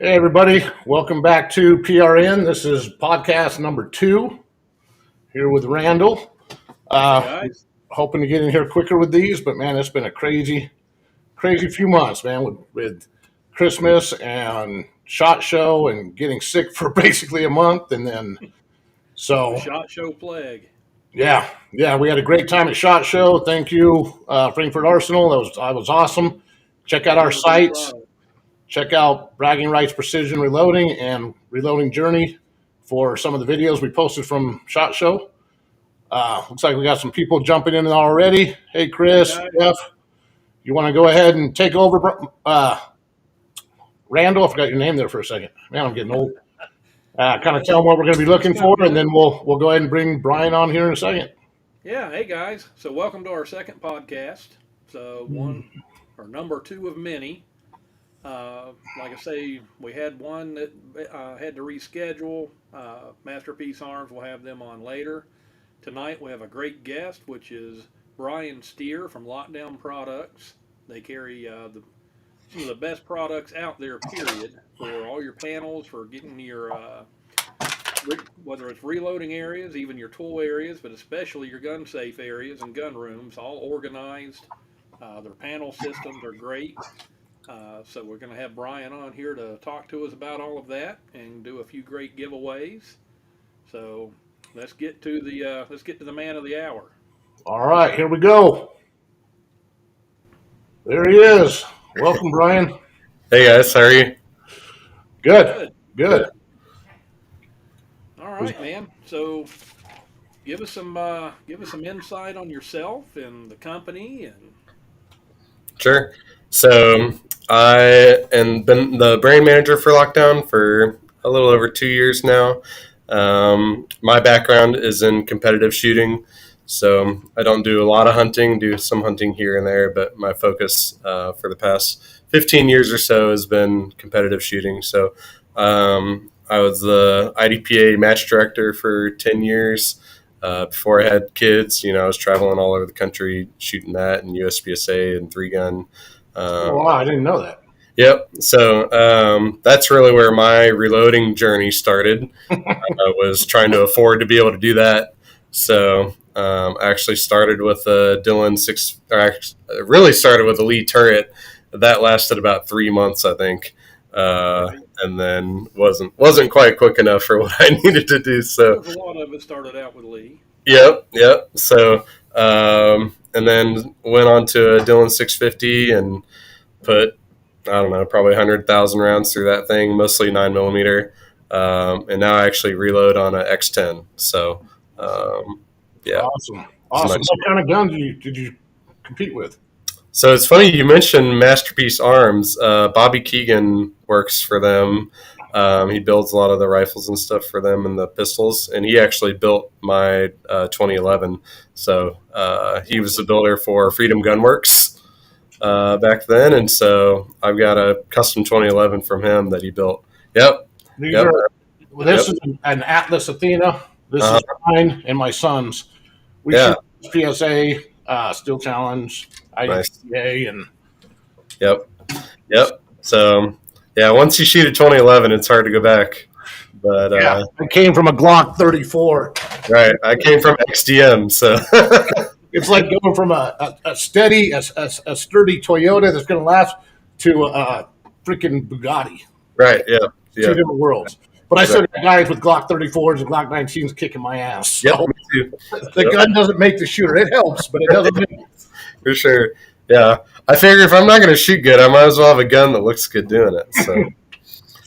Hey, everybody. Welcome back to PRN. This is podcast number 2 here with Randall. Guys, Hoping to get in here quicker with these, but man, it's been a crazy few months, man, with Christmas and SHOT Show and getting sick for basically a month. And then, so SHOT Show plague. yeah, we had a great time at SHOT Show. Thank you, Frankfurt Arsenal. That was awesome. Check out our sites. Check out Bragging Rights Precision Reloading and Reloading Journey for some of the videos we posted from SHOT Show. Looks like we got some people jumping in already. Hey, Chris, Jeff, you want to go ahead and take over? Randall, I forgot your name there for a second. Man, I'm getting old. Kind of tell them what we're going to be looking for, and then we'll go ahead and bring Brian on here in a second. Yeah, hey guys. So welcome to our second podcast. So number 2 of many. Like I say, we had one that had to reschedule. Masterpiece Arms, we'll have them on later. Tonight we have a great guest, which is Brian Steere from LockDown Products. They carry some of the best products out there, period, for all your panels, for getting your, whether it's reloading areas, even your tool areas, but especially your gun safe areas and gun rooms, all organized. Their panel systems are great. So we're going to have Brian on here to talk to us about all of that and do a few great giveaways. So let's get to the man of the hour. All right, here we go. There he is. Welcome, Brian. Hey guys, how are you? Good. All right, man. So give us some insight on yourself and the company and. Sure. So I have been the brand manager for LockDown for a little over 2 years now. My background is in competitive shooting, so I don't do a lot of hunting, do some hunting here and there, but my focus for the past 15 years or so has been competitive shooting. So I was the IDPA match director for 10 years. Before I had kids, I was traveling all over the country shooting that and USPSA and 3-gun. Wow, I didn't know that. Yep. So that's really where my reloading journey started. I was trying to afford to be able to do that. So I actually started with a Dillon 6, or actually really started with a Lee turret. That lasted about 3 months, I think. And then wasn't quite quick enough for what I needed to do. So a lot of it started out with Lee. Yep. So and then went on to a Dillon 650 and put, I don't know, probably 100,000 rounds through that thing, mostly 9mm. And now I actually reload on a X10. So yeah. Awesome. What kind of guns did you compete with? So it's funny you mentioned Masterpiece Arms. Bobby Keegan works for them. He builds a lot of the rifles and stuff for them and the pistols. And he actually built my 2011. So he was the builder for Freedom Gunworks back then. And so I've got a custom 2011 from him that he built. Yep. This is an Atlas Athena. This is mine and my son's. We shoot PSA, Steel Challenge, IDPA, and Yep. So yeah, once you shoot a 2011, it's hard to go back. But I came from a Glock 34. Right, I came from XDM, so it's like going from a sturdy Toyota that's going to last to a freaking Bugatti. Right. Yeah. Two different worlds. But I still got guys with Glock 34s and Glock 19s kicking my ass. So yep, me too. The gun doesn't make the shooter. It helps, but it doesn't make it. For sure. Yeah. I figure if I'm not going to shoot good, I might as well have a gun that looks good doing it. So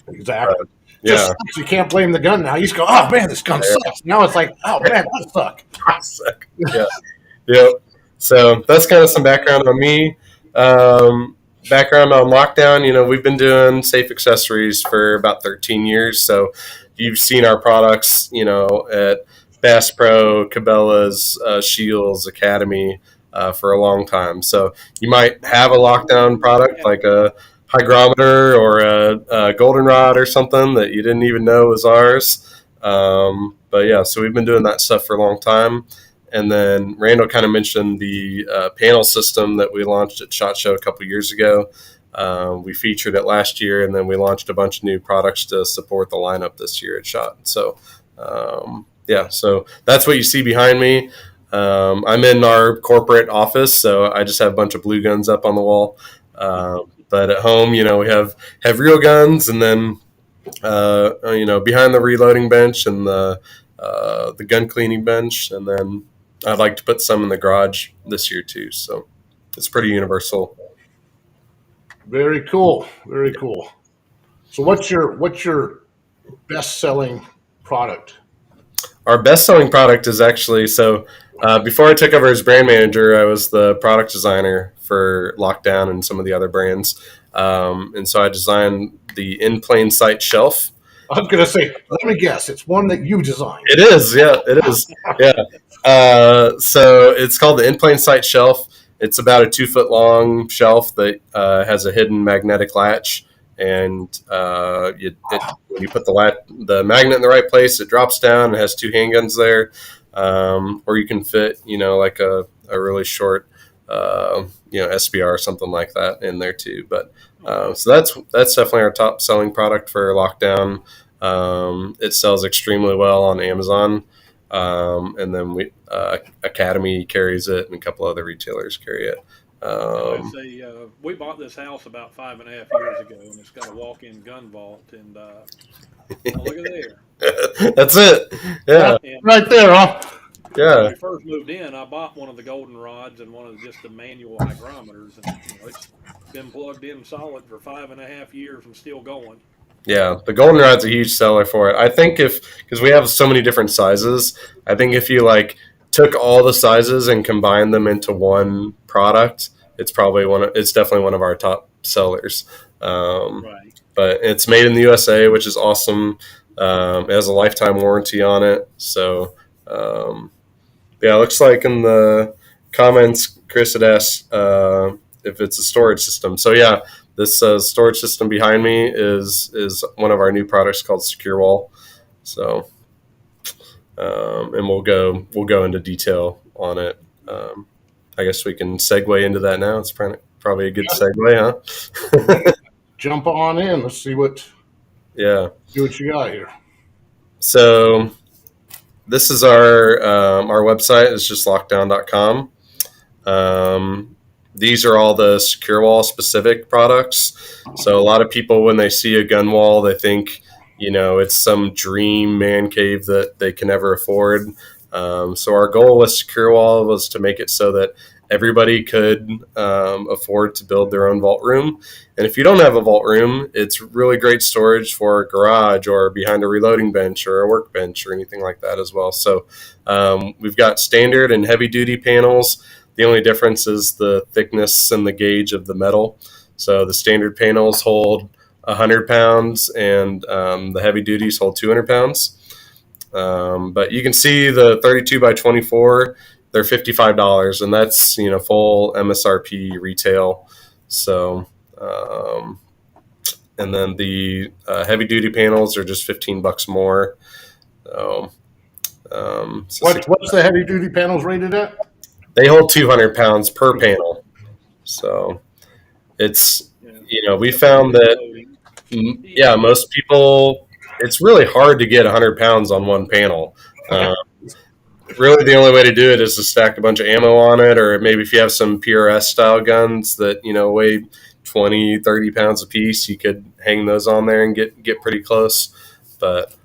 exactly. You can't blame the gun now. You just go, oh man, this gun sucks. Now it's like, oh man, that suck. Yeah. Yep. So that's kind of some background on me. Background on LockDown, we've been doing safe accessories for about 13 years. So you've seen our products, at Bass Pro, Cabela's, Shields, Academy for a long time. So you might have a LockDown product like a hygrometer or a goldenrod or something that you didn't even know was ours. But yeah, so we've been doing that stuff for a long time. And then Randall kind of mentioned the panel system that we launched at SHOT Show a couple years ago. We featured it last year, and then we launched a bunch of new products to support the lineup this year at SHOT. So, so that's what you see behind me. I'm in our corporate office, so I just have a bunch of blue guns up on the wall. But at home, we have real guns, and then behind the reloading bench and the gun cleaning bench, and then I'd like to put some in the garage this year too. So it's pretty universal. Very cool. Very cool. So what's your best selling product? Our best selling product is actually before I took over as brand manager, I was the product designer for LockDown and some of the other brands. And so I designed the in plain sight shelf. I was going to say, let me guess, it's one that you designed. It is, yeah, it is, yeah. So it's called the in plain sight shelf. It's about a 2 foot long shelf that has a hidden magnetic latch, and when you put the magnet in the right place, it drops down. It has 2 handguns there, or you can fit, like a really short, SBR or something like that in there too. But so that's definitely our top selling product for LockDown. It sells extremely well on Amazon, and then Academy carries it, and a couple other retailers carry it. We bought this house about 5.5 years ago, and it's got a walk-in gun vault, and look at there. That's it. Yeah, right there, huh? Yeah. When we first moved in, I bought one of the golden rods and one of just the manual hygrometers, and it's been plugged in solid for 5.5 years and still going. Yeah, the goldenrod's a huge seller for it. I think because we have so many different sizes, I think if you took all the sizes and combined them into one product, it's definitely one of our top sellers. Right. But it's made in the USA, which is awesome. It has a lifetime warranty on it. So, it looks like in the comments, Chris had asked if it's a storage system. So yeah, this storage system behind me is one of our new products called Secure Wall. So, and we'll go into detail on it. I guess we can segue into that now. It's probably a good segue, huh? Jump on in. Let's see what you got here. So this is our website. It's just lockdown.com. These are all the Secure Wall specific products. So a lot of people, when they see a gun wall, they think, it's some dream man cave that they can never afford. So our goal with Secure Wall was to make it so that everybody could afford to build their own vault room. And if you don't have a vault room, it's really great storage for a garage or behind a reloading bench or a workbench or anything like that as well. So we've got standard and heavy duty panels. The only difference is the thickness and the gauge of the metal. So the standard panels hold 100 pounds and the heavy duties hold 200 pounds. But you can see the 32 by 24, they're $55, and that's, full MSRP retail. So, and then the heavy duty panels are just $15 more. So, what's the heavy duty panels rated at? They hold 200 pounds per panel. So it's, we found that, most people, it's really hard to get 100 pounds on one panel. Really, the only way to do it is to stack a bunch of ammo on it, or maybe if you have some PRS style guns that, weigh 20, 30 pounds a piece, you could hang those on there and get pretty close. But,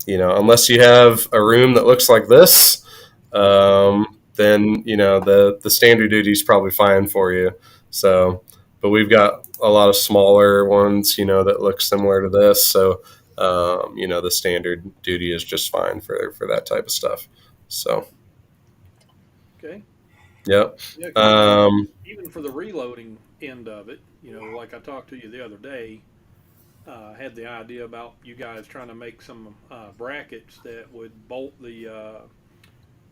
unless you have a room that looks like this, then, the standard duty is probably fine for you. So, but we've got a lot of smaller ones, that look similar to this. So, the standard duty is just fine for that type of stuff. So, okay. Yep. Yeah, even for the reloading end of it, like I talked to you the other day, had the idea about you guys trying to make some brackets that would bolt the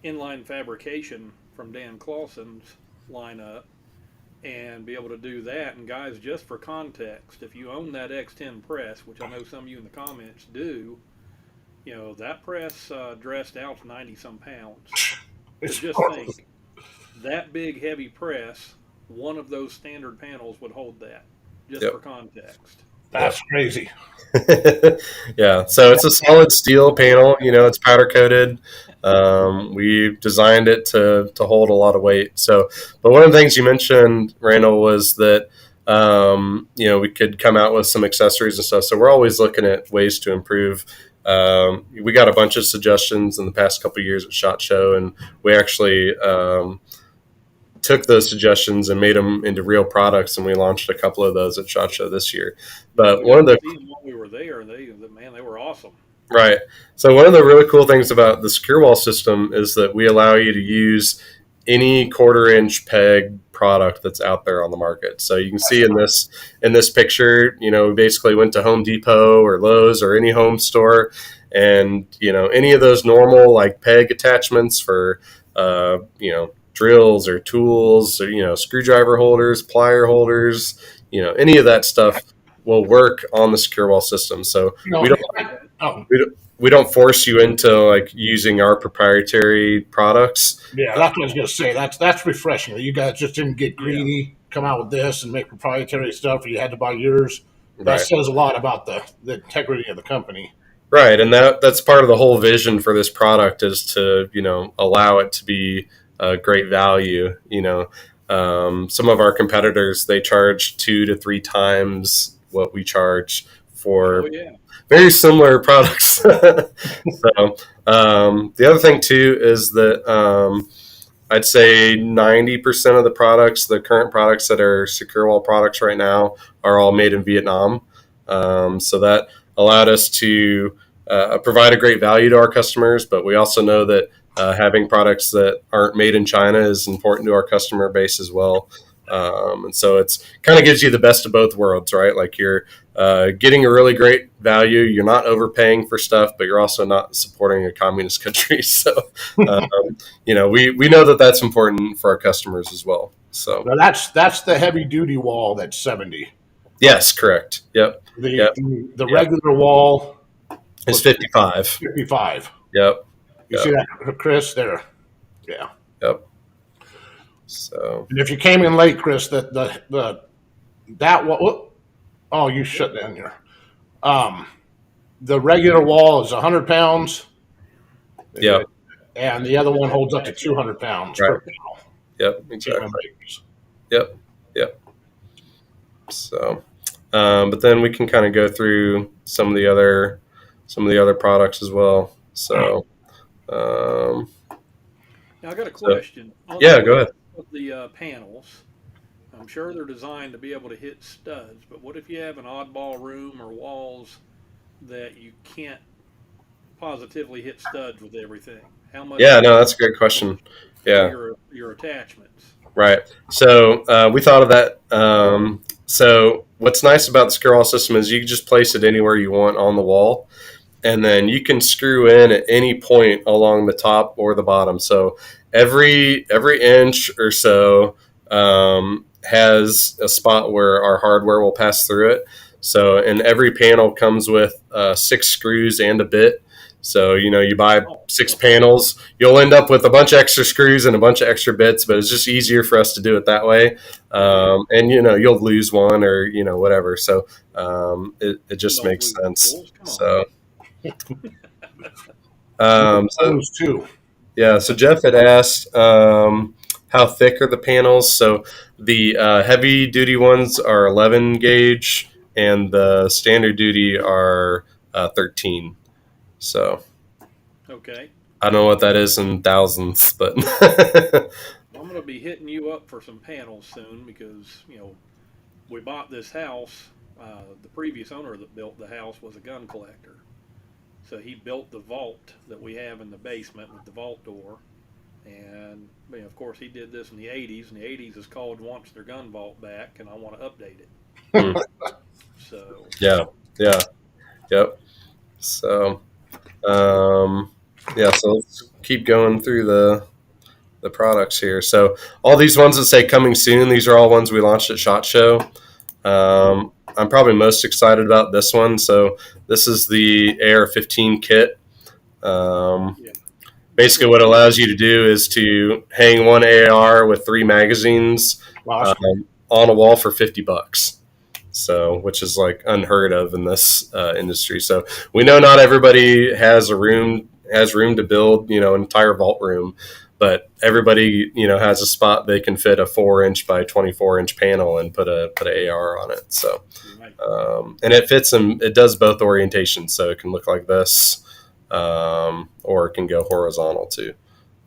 inline fabrication from Dan Clausen's lineup and be able to do that. And guys, just for context, if you own that X10 press, which I know some of you in the comments do, that press dressed out to 90 some pounds. So just think, that big heavy press one of those standard panels would hold that, just Yep. for context. That's crazy. Yeah, so it's a solid steel panel. It's powder coated. We designed it to hold a lot of weight. So, but one of the things you mentioned, Randall, was that we could come out with some accessories and stuff. So we're always looking at ways to improve. We got a bunch of suggestions in the past couple of years at SHOT Show, and we actually took those suggestions and made them into real products, and we launched a couple of those at SHOT Show this year. But We one of got the to see them while we were there, and they were awesome. Right. So one of the really cool things about the secure wall system is that we allow you to use any 1/4-inch peg product that's out there on the market. So you can see in this picture, we basically went to Home Depot or Lowe's or any home store, and any of those normal like peg attachments for drills or tools or screwdriver holders, plier holders, any of that stuff will work on the secure wall system. So we don't we don't force you into like using our proprietary products. Yeah, that's what I was going to say. That's refreshing. You guys just didn't get greedy, come out with this and make proprietary stuff, or you had to buy yours. That Right. says a lot about the integrity of the company. Right, and that's part of the whole vision for this product is to allow it to be a great value. Some of our competitors, they charge 2 to 3 times what we charge for Oh yeah. very similar products. So the other thing too is that I'd say 90% of the current products that are secure wall products right now are all made in Vietnam. So that allowed us to provide a great value to our customers, but we also know that having products that aren't made in China is important to our customer base as well. And so it's kind of gives you the best of both worlds, right? Like you're getting a really great value. You're not overpaying for stuff, but you're also not supporting a communist country. So, we know that that's important for our customers as well. So Now that's the heavy duty wall that's 70. yes, correct. Yep. The regular wall It's 55. 55. Yep. You see that, Chris? There. Yeah. Yep. So And if you came in late, Chris, that wall. Oh, you shut down here. The regular wall is 100 pounds. yeah. And the other one holds up to 200 pounds per Right. panel. Yep. Exactly. Yep. Yep. So, but then we can kind of go through some of the other products as well. So, Now I got a question. yeah, go ahead. Of the panels, I'm sure they're designed to be able to hit studs, but what if you have an oddball room or walls that you can't positively hit studs with everything? How much? Yeah, no, that's a great question. Yeah, your attachments. right. So we thought of that. So what's nice about the secure wall system is you can just place it anywhere you want on the wall, and then you can screw in at any point along the top or the bottom. So every inch or so has a spot where our hardware will pass through it. So, and every panel comes with 6 screws and a bit. So, you buy 6 panels, you'll end up with a bunch of extra screws and a bunch of extra bits, but it's just easier for us to do it that way. And, you'll lose one or, whatever. So it just makes sense. So, Those two. yeah, so Jeff had asked how thick are the panels. So the heavy duty ones are 11 gauge and the standard duty are 13. So Okay. I don't know what that is in thousands, but I'm going to be hitting you up for some panels soon because, we bought this house. The previous owner that built the house was a gun collector. So he built the vault that we have in the basement with the vault door. And, of course, he did this in the 80s. And the 80s is called Wants Their Gun Vault Back, and I want to update it. So. yeah. Yep. So, so let's keep going through the products here. So all these ones that say coming soon, these are all ones we launched at SHOT Show. I'm probably most excited about this one. So this is the AR-15 kit. basically what it allows you to do is to hang one AR with 3 magazines on a wall for $50. So, which is like unheard of in this industry. So we know not everybody has room to build, an entire vault room, but everybody, has a spot they can fit a 4-inch by 24-inch panel and put an AR on it. So, and it fits them. It does both orientations, so it can look like this, or it can go horizontal too.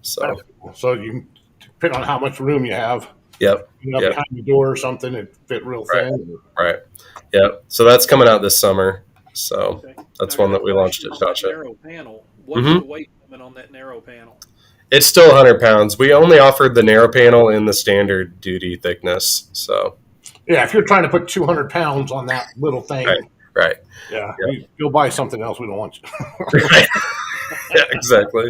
So you depending on how much room you have. Yep. Behind the door or something, it fit real thin. Right. Yep. So that's coming out this summer. So that's one that we launched at SHOT Show. Narrow panel. What's the weight limit on that narrow panel? It's still 100 pounds. We only offered the narrow panel in the standard duty thickness. So yeah, if you're trying to put 200 pounds on that little thing, right. Yeah, you'll buy something else. We don't want you. Right. Yeah, exactly.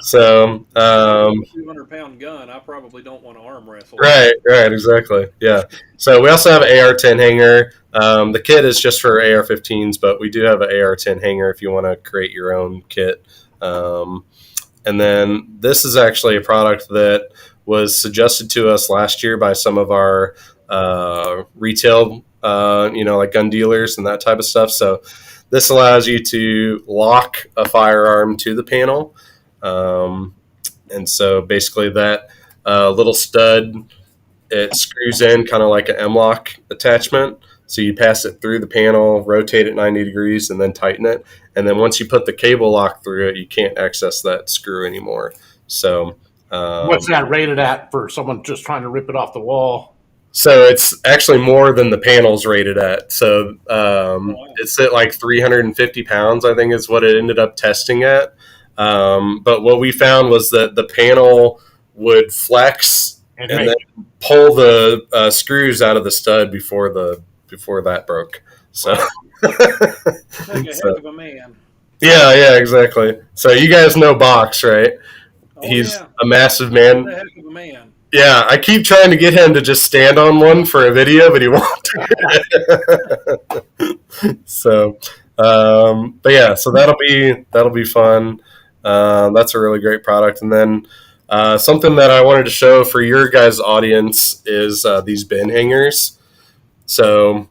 So, 200-pound gun, I probably don't want to arm wrestle. Right, exactly. Yeah. So we also have an AR-10 hanger. The kit is just for AR-15s, but we do have an AR-10 hanger if you want to create your own kit. And then this is actually a product that was suggested to us last year by some of our retail, like gun dealers and that type of stuff. So this allows you to lock a firearm to the panel. And so basically that little stud, it screws in kind of like an M-lock attachment. So you pass it through the panel, rotate it 90 degrees, and then tighten it. And then once you put the cable lock through it, you can't access that screw anymore. So what's that rated at for someone just trying to rip it off the wall? So it's actually more than the panel's rated at. So it's at like 350 pounds, I think is what it ended up testing at. But what we found was that the panel would flex and then pull the screws out of the stud before that broke. So like a heck of a man. Yeah, exactly. So you guys know Box, right? He's a massive man. What a heck of a man. Yeah, I keep trying to get him to just stand on one for a video, but he won't. So, but yeah, so that'll be fun. That's a really great product. And then something that I wanted to show for your guys' audience is these bin hangers. So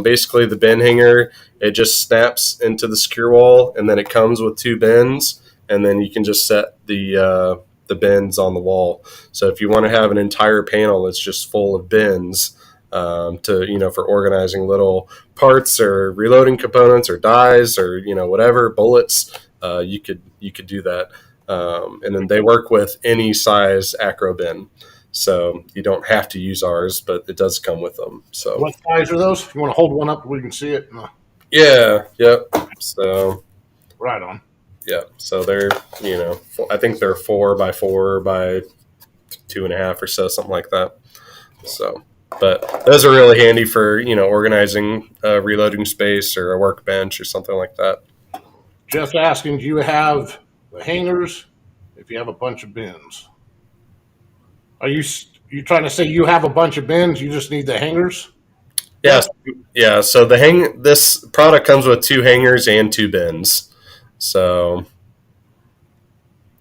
basically, the bin hanger, it just snaps into the secure wall, and then it comes with 2 bins, and then you can just set the bins on the wall. So if you want to have an entire panel that's just full of bins for organizing little parts or reloading components or dies or whatever, bullets, you could do that. And then they work with any size acro bin. So you don't have to use ours, but it does come with them. So what size are those? You want to hold one up where we can see it? Yeah. Yep. So right on. Yeah, so they're, I think they're 4x4 by 2.5 or so, something like that. So, but those are really handy for, organizing a reloading space or a workbench or something like that. Just asking, do you have the hangers if you have a bunch of bins? Are you trying to say you have a bunch of bins, you just need the hangers? Yes. Yeah, so this product comes with 2 hangers and 2 bins. So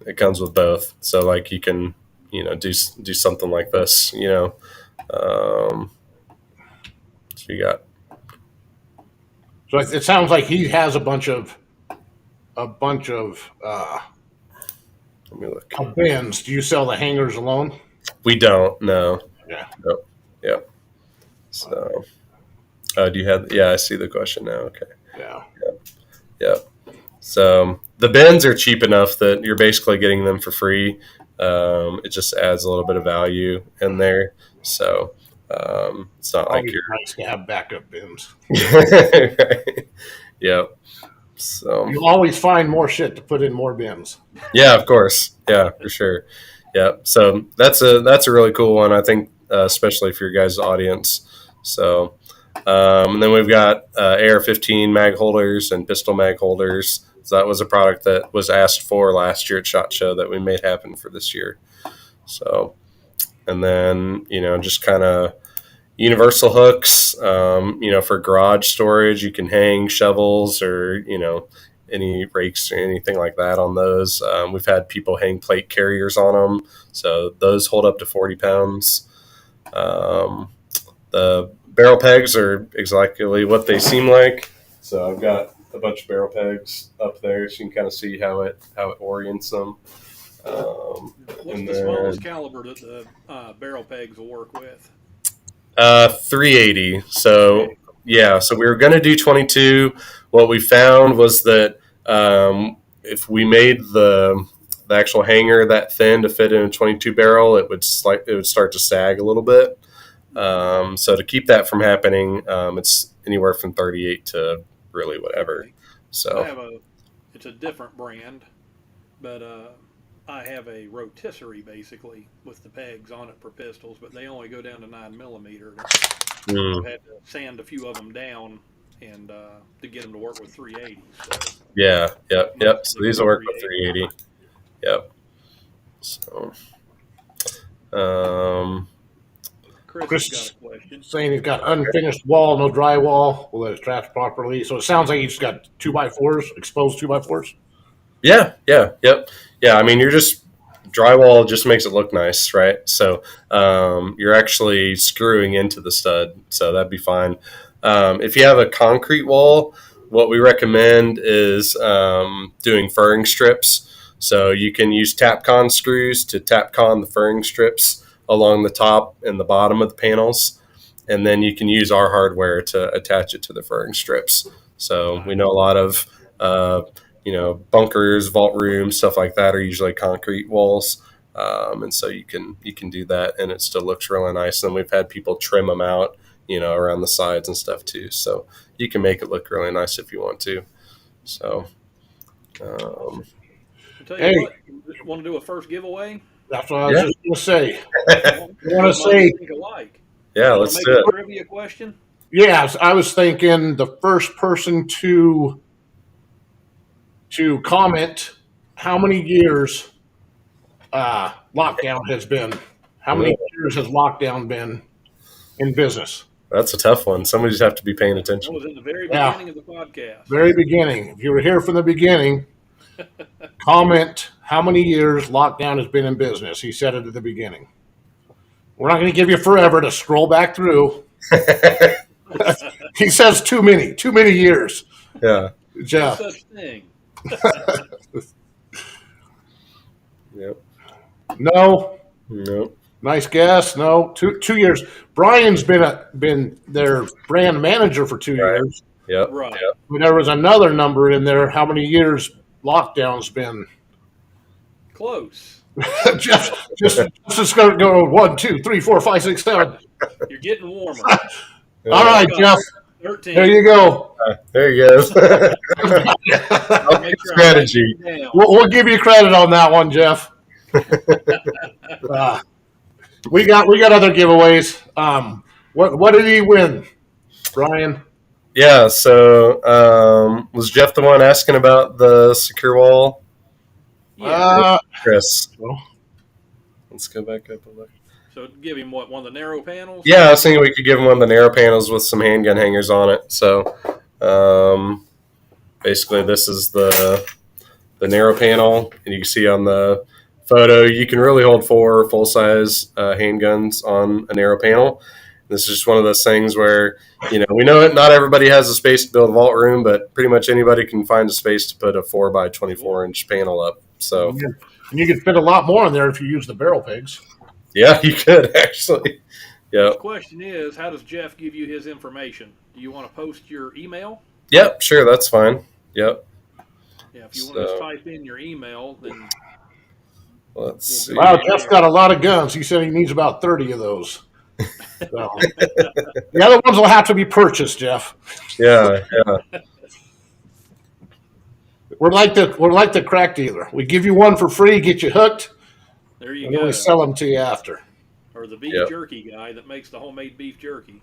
it comes with both. So like you can, do something like this, so you got. So it sounds like he has a bunch of let me look. Of bins. Do you sell the hangers alone? We don't, no. Yeah. Nope. Yep. So do you have, I see the question now. Okay. Yeah. Yep. So the bins are cheap enough that you're basically getting them for free. It just adds a little bit of value in there. So it's not like you're nice to have backup bins. Right. Yep. So you always find more shit to put in more bins. Yeah, of course. Yeah, for sure. Yep. So that's a really cool one, I think, especially for your guys' audience. So and then we've got AR-15 mag holders and pistol mag holders. So that was a product that was asked for last year at SHOT Show that we made happen for this year. So, and then, just kind of universal hooks, for garage storage. You can hang shovels or, any rakes or anything like that on those. We've had people hang plate carriers on them, so those hold up to 40 pounds. The barrel pegs are exactly what they seem like. So I've got a bunch of barrel pegs up there, so you can kind of see how it orients them. What's the smallest caliber that the barrel pegs will work with? 380. So yeah, so we were going to do 22. What we found was that if we made the actual hanger that thin to fit in a 22 barrel, it would start to sag a little bit. So to keep that from happening, it's anywhere from 38 to really whatever. Okay. So it's a different brand, but I have a rotisserie basically with the pegs on it for pistols, but they only go down to 9mm. I've had to sand a few of them down and to get them to work with 380. So yeah, yep. So these will work with 380. Yep. So, Chris has got a question. Saying he's got unfinished wall, no drywall, will let it trash properly. So it sounds like he's got 2x4s, exposed 2x4s. Yeah. I mean, you're just drywall just makes it look nice, right? So you're actually screwing into the stud, so that'd be fine. If you have a concrete wall, what we recommend is doing furring strips. So you can use Tapcon screws to Tapcon the furring strips along the top and the bottom of the panels, and then you can use our hardware to attach it to the furring strips. So we know a lot of bunkers, vault rooms, stuff like that are usually concrete walls, and so you can do that, and it still looks really nice. And we've had people trim them out, around the sides and stuff too. So you can make it look really nice if you want to. So, I'll tell you what, you want to do a first giveaway? That's what I was just going to say. I want to say, yeah, let's do it. A trivia question? Yes, I was thinking the first person to comment how many years LockDown has been. How many years has LockDown been in business? That's a tough one. Somebody just have to be paying attention. That was in the very beginning of the podcast. Very beginning. If you were here from the beginning, comment how many years LockDown has been in business. He said it at the beginning. We're not going to give you forever to scroll back through. He says too many years. Yeah. Jeff. No such thing. Yep. No. Nope. Nice guess. No. 2 years. Brian's been their brand manager for 2 years. Yep. Right. Yep. But there was another number in there. How many years LockDown's been? Close. just go 1, 2, 3, 4, 5, 6, 7. You're getting warmer. All right, Jeff. 13. There you go. There he goes. Strategy. We'll give you credit on that one, Jeff. We got other giveaways. What did he win, Brian? Yeah. So was Jeff the one asking about the secure wall? Yeah. Chris. Let's go back up a look. So give him one of the narrow panels? Yeah, I was thinking we could give him one of the narrow panels with some handgun hangers on it. So basically this is the narrow panel, and you can see on the photo you can really hold 4 full-size handguns on a narrow panel. This is just one of those things where, we know it, not everybody has the space to build a vault room, but pretty much anybody can find a space to put a 4x24-inch panel up. So, and you could fit a lot more in there if you use the barrel pegs. Yeah, you could actually. Yeah. The question is, how does Jeff give you his information? Do you want to post your email? Yep, sure, that's fine. Yep. Yeah, if you want to just type in your email, then let's see. Wow, Jeff's got a lot of guns. He said he needs about 30 of those. So, the other ones will have to be purchased, Jeff. Yeah. We're like the crack dealer. We give you one for free, get you hooked. There you and go. Then we sell them to you after. Or the beef jerky guy that makes the homemade beef jerky.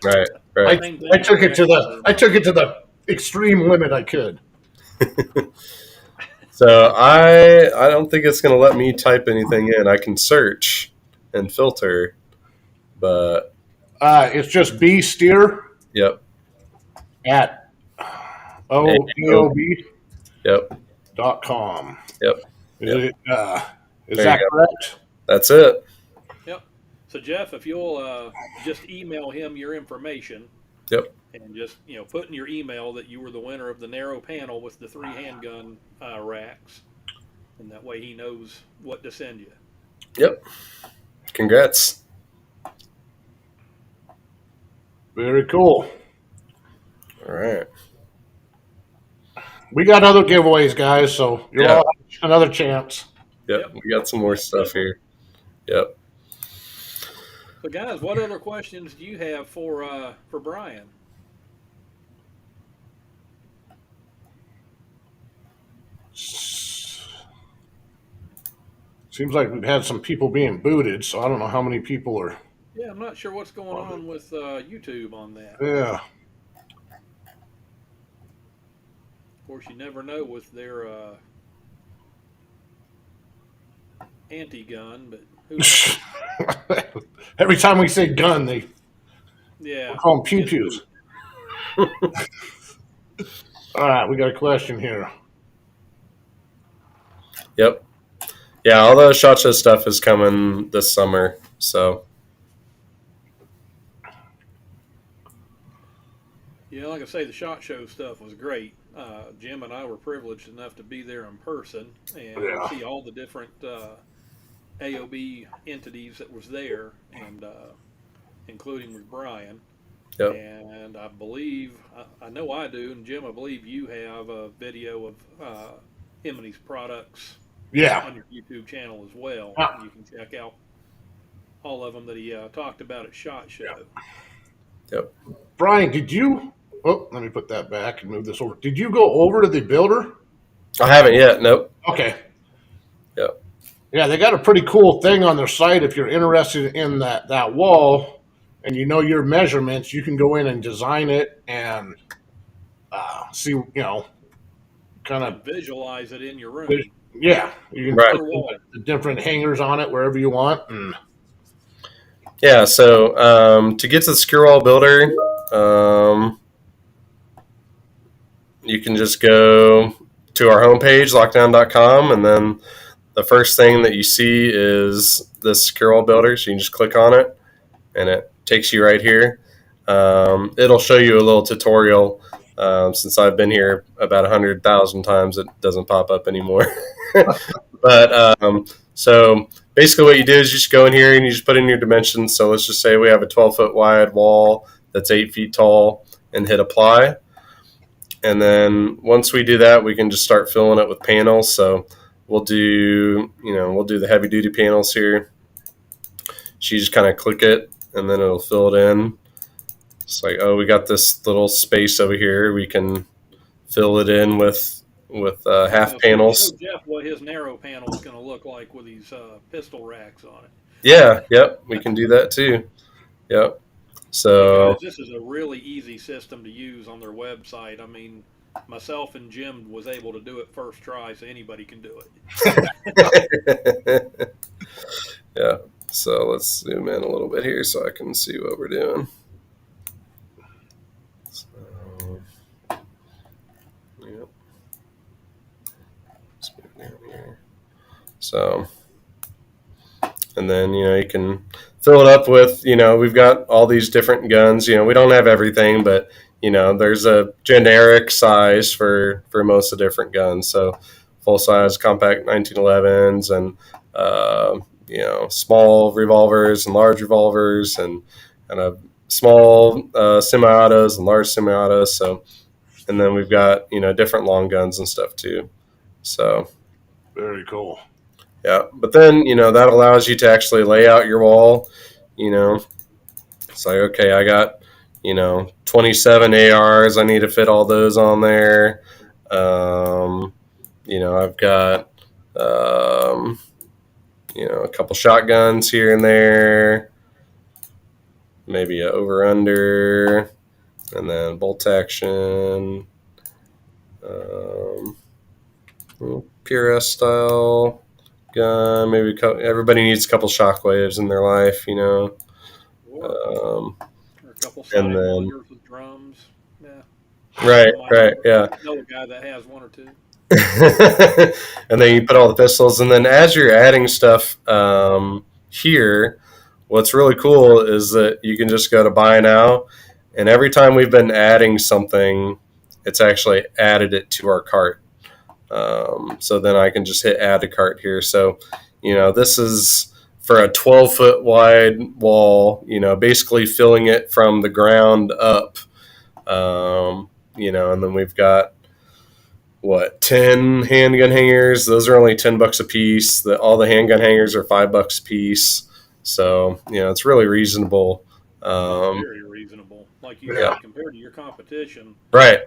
Right. I took it to the extreme limit I could. So I don't think it's going to let me type anything in. I can search and filter, but it's just Steere. Yep. At AOB.com. Yep. Is Yep. it? Is There that you go. correct? That's it. Yep. So Jeff, if you'll just email him your information. Yep. And just put in your email that you were the winner of the narrow panel with the 3 handgun racks, and that way he knows what to send you. Yep. Congrats. Very cool. All right. We got other giveaways, guys, so you'll all have another chance. Yep. We got some more stuff here. Yep. So, guys, what other questions do you have for Brian? Seems like we've had some people being booted, so I don't know how many people are. Yeah, I'm not sure what's going on with YouTube on that. Yeah. Of course, you never know with their anti-gun, but who knows? Every time we say gun, they call them pew pews. All right, we got a question here. Yep. Yeah, all the SHOT Show stuff is coming this summer, so. Yeah, like I say, the SHOT Show stuff was great. Jim and I were privileged enough to be there in person and see all the different AOB entities that was there, and includuding with Brian. Yep. And I believe, I know I do, and Jim, I believe you have a video of him and his products on your YouTube channel as well. Yeah. You can check out all of them that he talked about at SHOT Show. Yep. Brian, did you? Oh, let me put that back and move this over. Did you go over to the builder? I haven't yet. Nope. Okay. Yep. Yeah, they got a pretty cool thing on their site. If you're interested in that wall and you know your measurements, you can go in and design it and see, kind of visualize it in your room. Yeah, you can put the different hangers on it wherever you want. Yeah, so to get to the secure wall builder, you can just go to our homepage, lockdown.com, and then the first thing that you see is this secure wall builder. So you can just click on it, and it takes you right here. It'll show you a little tutorial. Since I've been here about 100,000 times, it doesn't pop up anymore. But so basically what you do is you just go in here and you just put in your dimensions. So let's just say we have a 12-foot wide wall that's 8 feet tall and hit apply. And then once we do that, we can just start filling it with panels. So we'll do the heavy duty panels here. So you just kind of click it and then it'll fill it in. It's like, oh, we got this little space over here. We can fill it in with half panels. Show Jeff what his narrow panel is going to look like with these pistol racks on it. Yeah, yep, we can do that too. Yep. So because this is a really easy system to use on their website. I mean, myself and Jim was able to do it first try, so anybody can do it. Yeah. So let's zoom in a little bit here so I can see what we're doing. So, and then, you can fill it up with, we've got all these different guns. We don't have everything, but, there's a generic size for most of the different guns. So full size compact 1911s and, small revolvers and large revolvers and small semi-autos and large semi-autos. So, and then we've got, different long guns and stuff too. So very cool. Yeah, but then, that allows you to actually lay out your wall. It's like, okay, I got, 27 ARs. I need to fit all those on there. I've got, a couple shotguns here and there, maybe a over-under, and then bolt action, PRS style gun. Maybe everybody needs a couple shockwaves in their life, or a couple side with drums. Yeah. Right, I right, yeah. know a guy that has one or two. And then you put all the pistols, and then as you're adding stuff here, what's really cool is that you can just go to buy now, and every time we've been adding something, it's actually added it to our cart. So then I can just hit add to cart here. So, this is for a 12-foot wide wall, basically filling it from the ground up. And then we've got 10 handgun hangers. Those are only $10 a piece. All the handgun hangers are $5 a piece. So, it's really reasonable. Very reasonable. Like you said, compared to your competition. Right.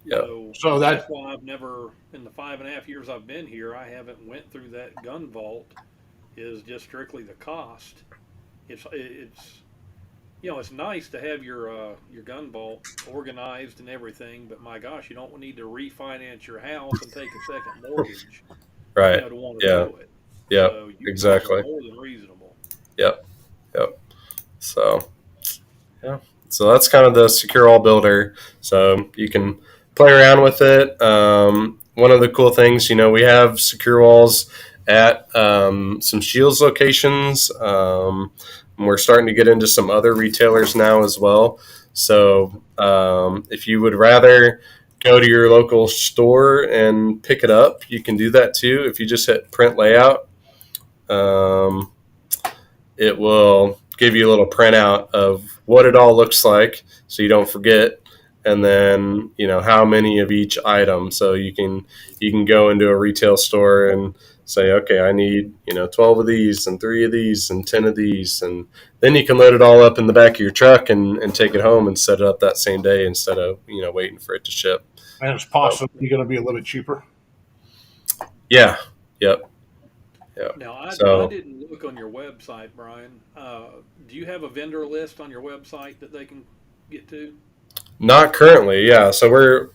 Yeah. So that's why I've never, in the 5.5 years I've been here, I haven't went through that gun vault. Is just strictly the cost. It's it's nice to have your gun vault organized and everything, but my gosh, you don't need to refinance your house and take a second mortgage, Right. to want to do it. Yeah. So Exactly. more than reasonable. Yep. So, yeah. So that's kind of the Secure All builder. So you can play around with it. One of the cool things, we have secure walls at some Shields locations. And we're starting to get into some other retailers now as well. So if you would rather go to your local store and pick it up, you can do that too. If you just hit print layout, it will give you a little printout of what it all looks like so you don't forget, and then how many of each item. So you can go into a retail store and say, okay, I need 12 of these and 3 of these and 10 of these, and then you can load it all up in the back of your truck and take it home and set it up that same day instead of waiting for it to ship. And it's possibly going to be a little bit cheaper. Yeah. Yep. Now, I didn't look on your website, Brian. Do you have a vendor list on your website that they can get to? Not currently, yeah. So we're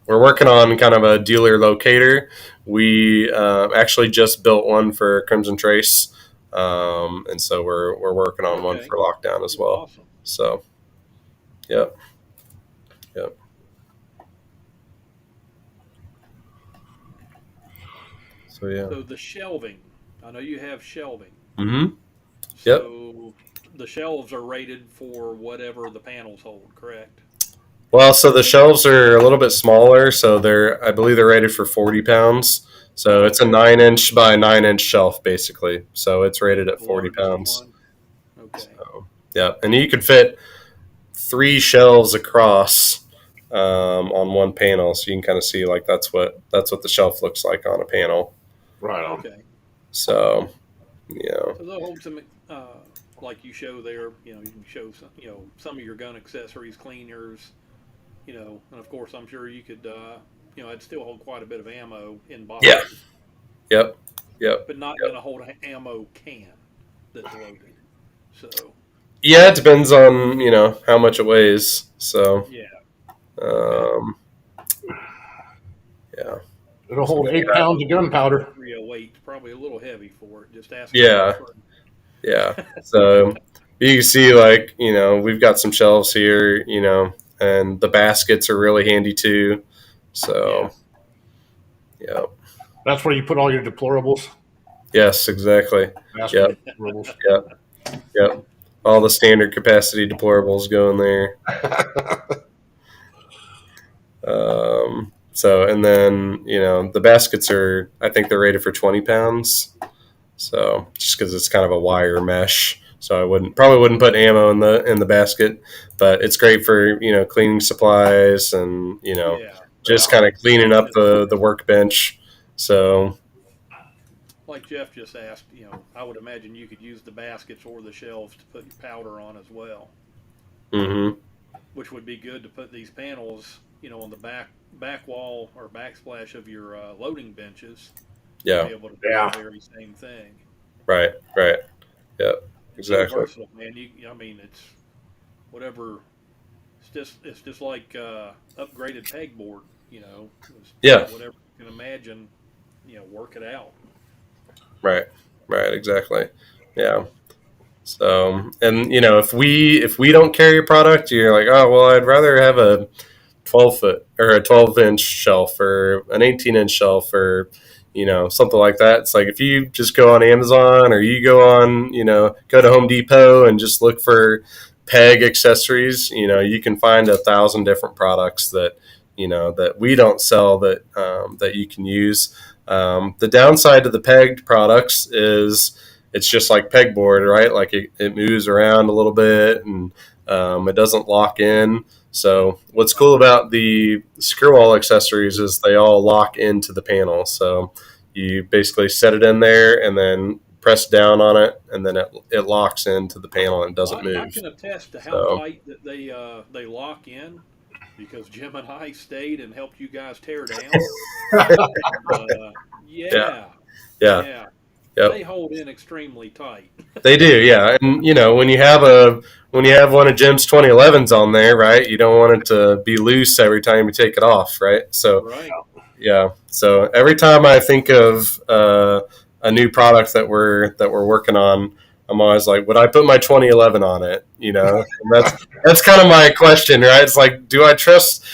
working on kind of a dealer locator. We actually just built one for Crimson Trace, and so we're working on one for LockDown as well. Awesome. So, yep. So yeah. So the shelving, I know you have shelving. Mm-hmm. Yep. So the shelves are rated for whatever the panels hold, correct? Well, so the shelves are a little bit smaller, so I believe they're rated for 40 pounds. So it's a 9-inch by 9-inch shelf, basically. So it's rated at 40 pounds. Okay. So, yeah, and you could fit 3 shelves across on one panel, so you can kind of see like that's what the shelf looks like on a panel. Right on. Okay. So, So they'll hold some, like you show there. You can show some of your gun accessories, cleaners. And of course, I'm sure you could, it'd still hold quite a bit of ammo in boxes. Yeah. Yep. But not going to hold an ammo can that's loaded. So. Yeah, it depends on how much it weighs. So. Yeah. Yeah. It'll hold 8 pounds of gunpowder. 308, probably a little heavy for it. Just ask. Yeah. So you can see, we've got some shelves here, and the baskets are really handy too. So, yeah. That's where you put all your deplorables. Yes, exactly. Yep. Yep. All the standard capacity deplorables go in there. So, and then, the baskets I think they're rated for 20 pounds. So just because it's kind of a wire mesh. So I probably wouldn't put ammo in the basket, but it's great for, cleaning supplies and, just kind of cleaning up the workbench. So. Like Jeff just asked, I would imagine you could use the baskets or the shelves to put your powder on as well. Mm-hmm. Which would be good to put these panels, on the back wall or backsplash of your loading benches. Yeah. To be able to do the very same thing. Right. Yep. Exactly. So versatile, man. It's whatever. It's just like upgraded pegboard. Whatever you can imagine. Work it out. Right. Exactly. Yeah. So, and if we don't carry a product, you're like, oh well, I'd rather have a 12-foot or a 12-inch shelf or an 18-inch shelf or something like that. It's like if you just go on Amazon or you go on go to Home Depot and just look for peg accessories, you can find 1,000 different products that that we don't sell that you can use. The downside to the pegged products is it's just like pegboard, right? Like it moves around a little bit and it doesn't lock in. So what's cool about the screw wall accessories is they all lock into the panel. So you basically set it in there and then press down on it, and then it locks into the panel and doesn't move. I can attest to how So tight that they lock in, because Jim and I stayed and helped you guys tear down. Yeah, yeah. Yep. They hold in extremely tight. They do, yeah. And when you have one of Jim's 2011s on there, right? You don't want it to be loose every time you take it off, right? So Right. yeah. So every time I think of a new product that we're working on, I'm always like, would I put my 2011 on it? And that's kind of my question, right? It's like, do I trust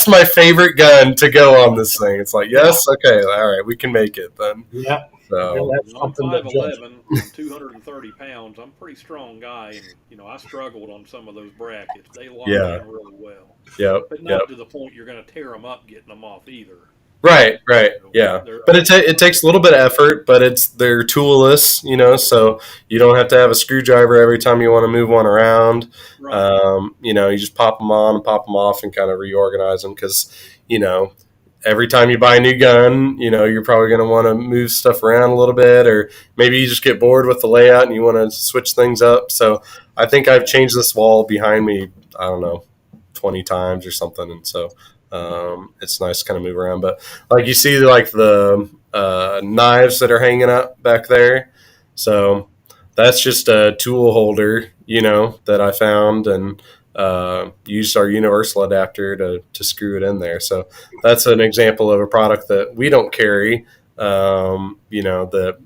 my favorite gun to go on this thing? It's like, yes, okay, all right, we can make it then. Yeah. So That's I'm something that 5'11", I'm 230 pounds. I'm a pretty strong guy, and I struggled on some of those brackets. They lock Yeah. in really well, yep, but yep. not to the point you're going to tear them up getting them off either. Right, yeah. But it takes a little bit of effort, but they're toolless, so you don't have to have a screwdriver every time you want to move one around. Right. You just pop them on and pop them off and kind of reorganize them because, every time you buy a new gun, you're probably going to want to move stuff around a little bit, or maybe you just get bored with the layout and you want to switch things up. So I think I've changed this wall behind me, I don't know, 20 times or something, and so it's nice to kind of move around. But like you see, like the knives that are hanging up back there, so that's just a tool holder, that I found and used our universal adapter to screw it in there. So that's an example of a product that we don't carry, that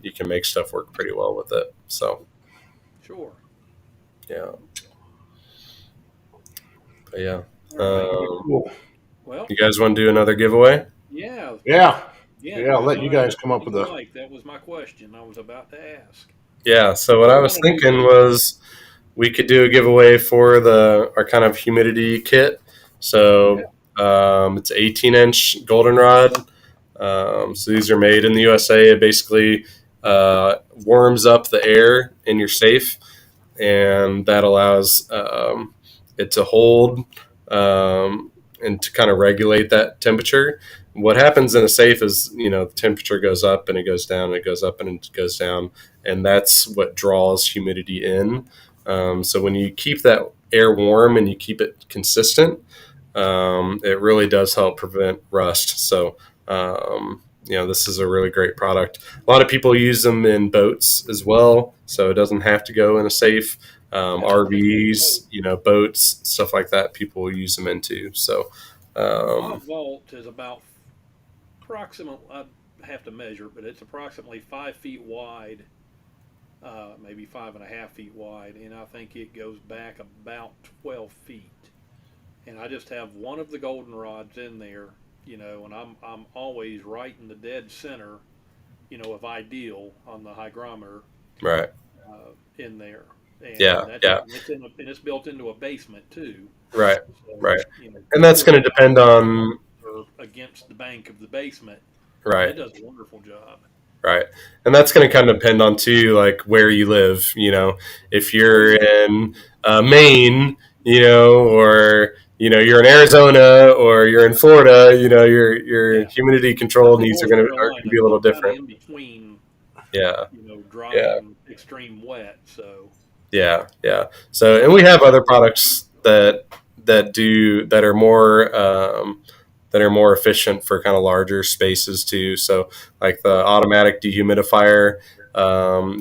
you can make stuff work pretty well with it. So Sure. yeah. But yeah. Cool. Well, You guys want to do another giveaway? yeah. Yeah. Yeah, Yeah, I'll let you guys come up with a. like. That was my question. I was about to ask. Yeah. So what I was thinking was we could do a giveaway for our kind of humidity kit. So it's 18-inch goldenrod. So these are made in the USA. It basically warms up the air in your safe, and that allows it to hold and to kind of regulate that temperature. What happens in a safe is, the temperature goes up and it goes down and it goes up and it goes down, and that's what draws humidity in. So when you keep that air warm and you keep it consistent, it really does help prevent rust. So, this is a really great product. A lot of people use them in boats as well, so it doesn't have to go in a safe. RVs, boats, stuff like that, people will use them into. So, My vault is about approximately, I have to measure, but it's approximately 5 feet wide, maybe 5.5 feet wide, and I think it goes back about 12 feet. And I just have one of the goldenrods in there, and I'm always right in the dead center, of ideal on the hygrometer, right. In there. And Yeah. It's built into a basement too. Right. So, Right. And that's going to depend on against the bank of the basement. Right. It does a wonderful job. Right. And that's going to kind of depend on too, like where you live. If you're in Maine, or you're in Arizona or you're in Florida, your humidity control needs are going to be a little different. In between, yeah. dry and extreme wet. So yeah. So, and we have other products that are more efficient for kind of larger spaces too. So like the automatic dehumidifier,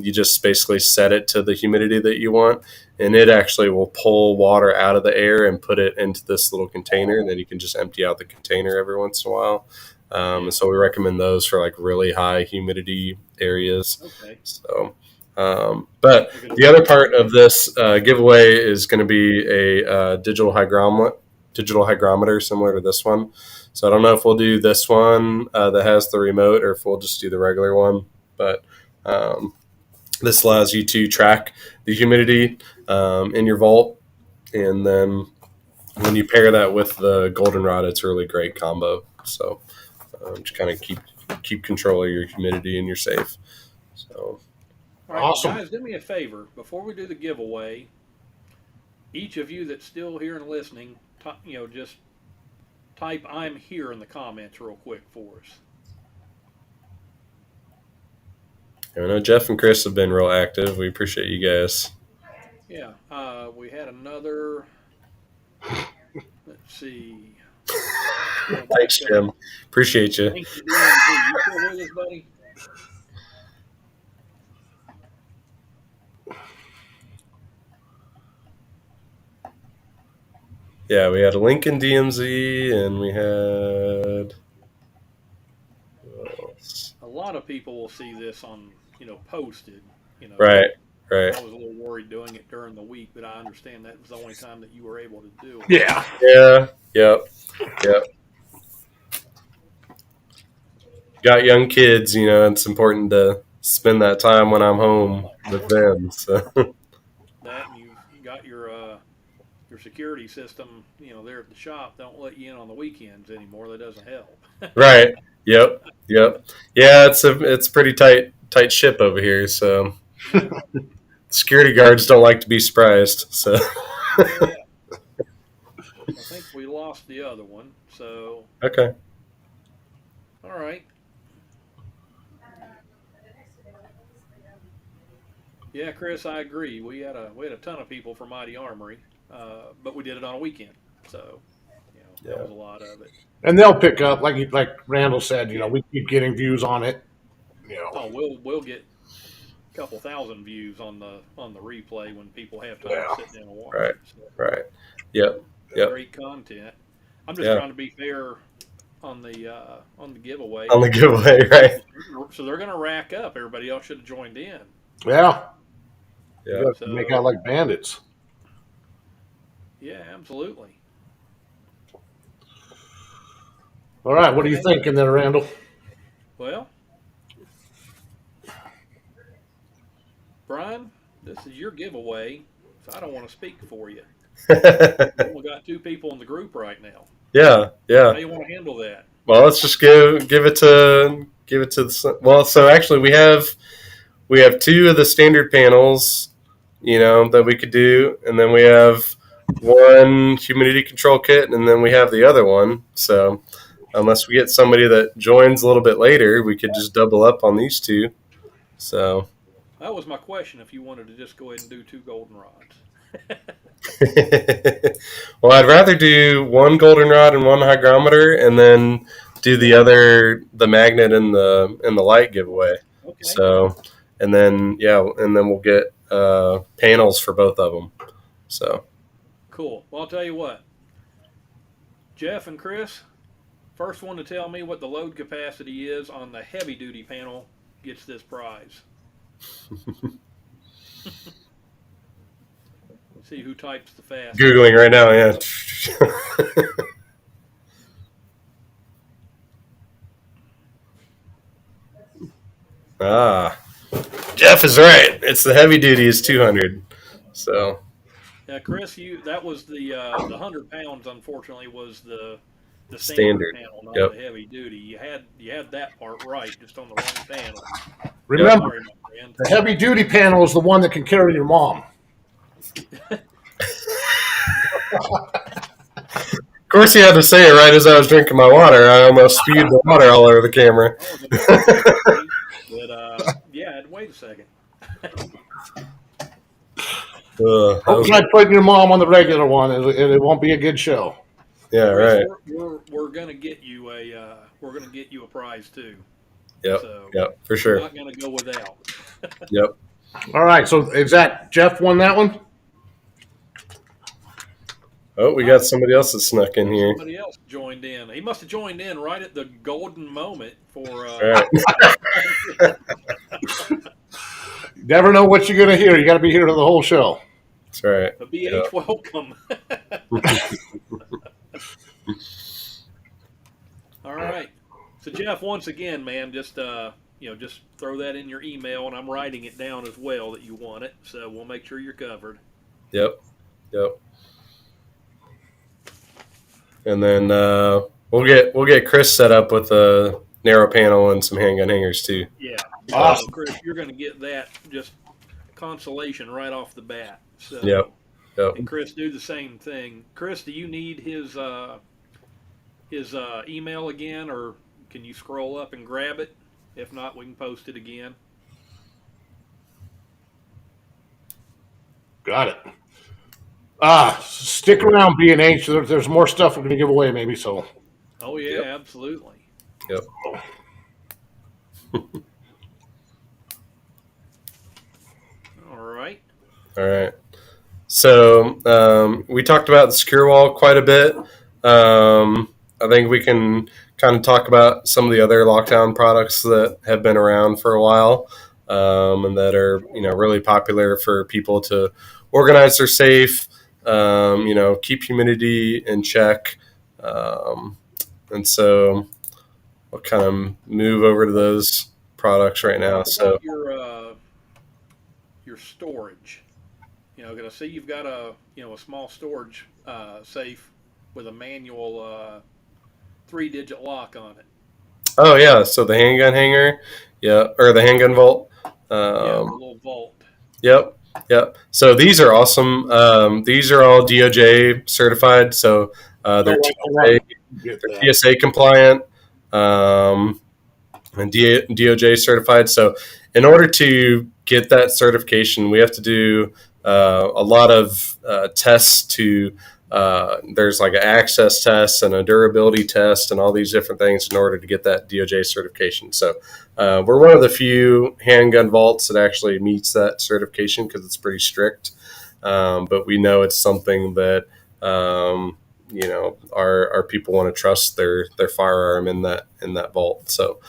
you just basically set it to the humidity that you want, and it actually will pull water out of the air and put it into this little container, and then you can just empty out the container every once in a while. And so we recommend those for like really high humidity areas. okay. So But the other part of this giveaway is going to be a digital hygrometer similar to this one. So I don't know if we'll do this one that has the remote or if we'll just do the regular one. But this allows you to track the humidity in your vault. And then when you pair that with the goldenrod, it's a really great combo. So just kind of keep control of your humidity and you're safe. So. All right, Awesome. guys, do me a favor. Before we do the giveaway, each of you that's still here and listening, just type "I'm here" in the comments real quick for us. I know Jeff and Chris have been real active. We appreciate you guys. Yeah, we had another. Let's see. Thanks, Jim. Appreciate you. Thank you, DMZ. You still with us, buddy? Yeah, we had a Lincoln DMZ, and we had who else? A lot of people will see this on, posted. Right. I was a little worried doing it during the week, but I understand that was the only time that you were able to do it. Yeah. Yeah. Yep. Got young kids, it's important to spend that time when I'm home with them. So That and you got your security system, there at the shop. Don't let you in on the weekends anymore. That doesn't help. right. Yep. Yeah, it's pretty tight ship over here. So security guards don't like to be surprised. So I think we lost the other one. So okay. All right. Yeah, Chris, I agree. We had a ton of people for Mighty Armory, but we did it on a weekend, so that was a lot of it. And they'll pick up, like Randall said. We keep getting views on it. Oh, we'll get a couple thousand views on the replay when people have time to sit down and watch it. So. Right. Yep. Great content. I'm just trying to be fair on the giveaway. On the giveaway, right? So they're going to rack up. Everybody else should have joined in. Yeah. Yeah. So, make out like bandits. Yeah, absolutely. All right. What are you thinking there, Randall? Well, Brian, this is your giveaway, so I don't want to speak for you. We got 2 people in the group right now. Yeah. How do you want to handle that? Well, let's just give it to the. Well, so actually, we have 2 of the standard panels, that we could do, and then we have 1 humidity control kit, and then we have the other one. So, unless we get somebody that joins a little bit later, we could just double up on these 2. So. That was my question. If you wanted to just go ahead and do 2 goldenrods. Well, I'd rather do 1 goldenrod and 1 hygrometer, and then do the magnet and the light giveaway. Okay. So, and then we'll get panels for both of them. So cool. Well, I'll tell you what, Jeff and Chris, first one to tell me what the load capacity is on the heavy duty panel gets this prize. See who types the fastest. Googling right now, yeah. Jeff is right. It's the heavy duty is 200. So. Yeah, Chris, that was the 100 pounds. Unfortunately, was the standard panel, not the heavy duty. You had that part right, just on the wrong panel. Remember, the heavy duty panel is the one that can carry your mom. Of course, he had to say it right as I was drinking my water. I almost spewed the water all over the camera. But wait a second. Don't try putting your mom on the regular one. It won't be a good show. Yeah, right. We're gonna get you a prize too. Yep. So yep, for sure. We're not gonna go without. Yep. All right. So is that Jeff won that one? Oh, we got somebody else that snuck in here. Somebody else joined in. He must have joined in right at the golden moment for. Right. never know what you're going to hear. You got to be here to the whole show. That's right. A BH welcome. All right. So Jeff, once again, man, just just throw that in your email, and I'm writing it down as well that you want it. So we'll make sure you're covered. Yep. And then we'll get Chris set up with a narrow panel and some handgun hangers too. Yeah. Awesome. So, Chris, you're going to get that just consolation right off the bat. So, Yep. And Chris, do the same thing. Chris, do you need his email again, or can you scroll up and grab it? If not, we can post it again. Got it. Stick around, B&H. There's more stuff we're going to give away, maybe. So. Oh yeah, absolutely. Yep. All right. So we talked about the secure wall quite a bit. I think we can kind of talk about some of the other lockdown products that have been around for a while and that are really popular for people to organize their safe, keep humidity in check, and so we'll kind of move over to those products right now. So your storage. Gonna see you've got a small storage safe with a manual 3-digit lock on it. Oh yeah, so the handgun hanger, or the handgun vault. The little vault. Yep. So these are awesome. These are all DOJ certified, so they're TSA compliant and DOJ certified. So in order to get that certification, we have to do a lot of tests to there's like an access test and a durability test and all these different things in order to get that DOJ certification. So we're one of the few handgun vaults that actually meets that certification because it's pretty strict. But we know it's something that our people want to trust their firearm in that vault. So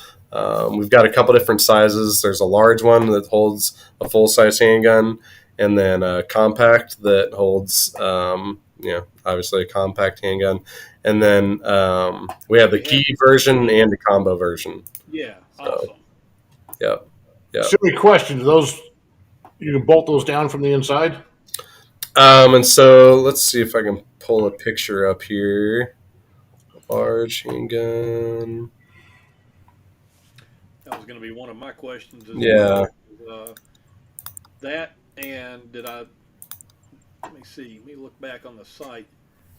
we've got a couple different sizes. There's a large one that holds a full size handgun, and then a compact that holds obviously a compact handgun, and then we have the key version and the combo version. Yeah, awesome. Yeah. Silly question: those you can bolt those down from the inside? And so let's see if I can pull a picture up here. Large handgun. That was going to be one of my questions. That and let me see. Let me look back on the site.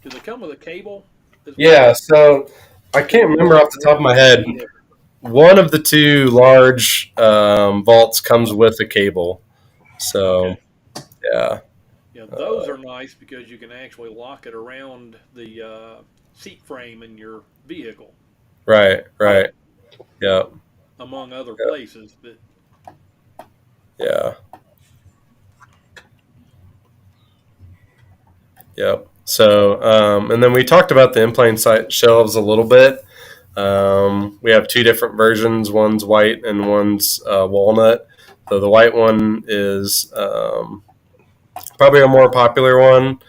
Do they come with a cable? Yeah, so I can't remember off the top of my head. One of the two large vaults comes with a cable. So, okay. Yeah, those are nice because you can actually lock it around the seat frame in your vehicle. Right. Yeah. Among other places, but yeah. Yep. So, and then we talked about the in plain sight shelves a little bit. We have two different versions. One's white and one's walnut. So the white one is probably a more popular one,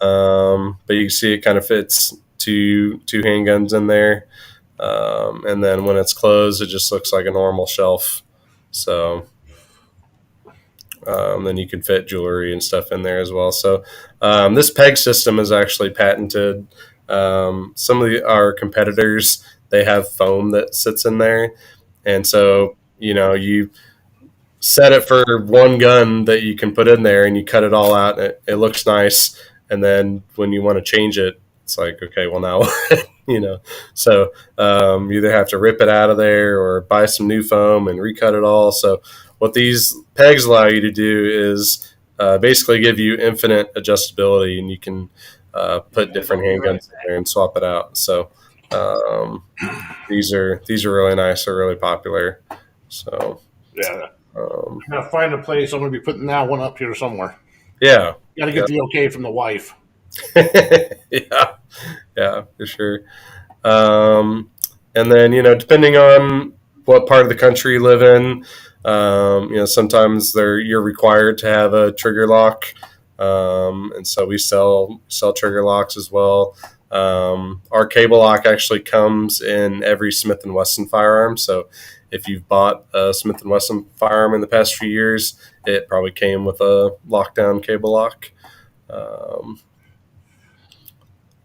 but you can see it kind of fits two handguns in there. And then when it's closed, it just looks like a normal shelf. So then you can fit jewelry and stuff in there as well. So this peg system is actually patented. Some of our competitors, they have foam that sits in there. And so, you set it for one gun that you can put in there and you cut it all out. And it looks nice. And then when you want to change it, it's like, okay, well now, so you either have to rip it out of there or buy some new foam and recut it all. So what these pegs allow you to do is basically give you infinite adjustability, and you can put different handguns in there and swap it out. So these are really nice. They're really popular. So yeah, I'm gonna find a place. I'm gonna be putting that one up here somewhere. Yeah, got to get the okay from the wife. yeah, for sure. And then depending on what part of the country you live in. Sometimes you're required to have a trigger lock, and so we sell trigger locks as well. Our cable lock actually comes in every Smith & Wesson firearm. So if you've bought a Smith & Wesson firearm in the past few years, it probably came with a LockDown cable lock.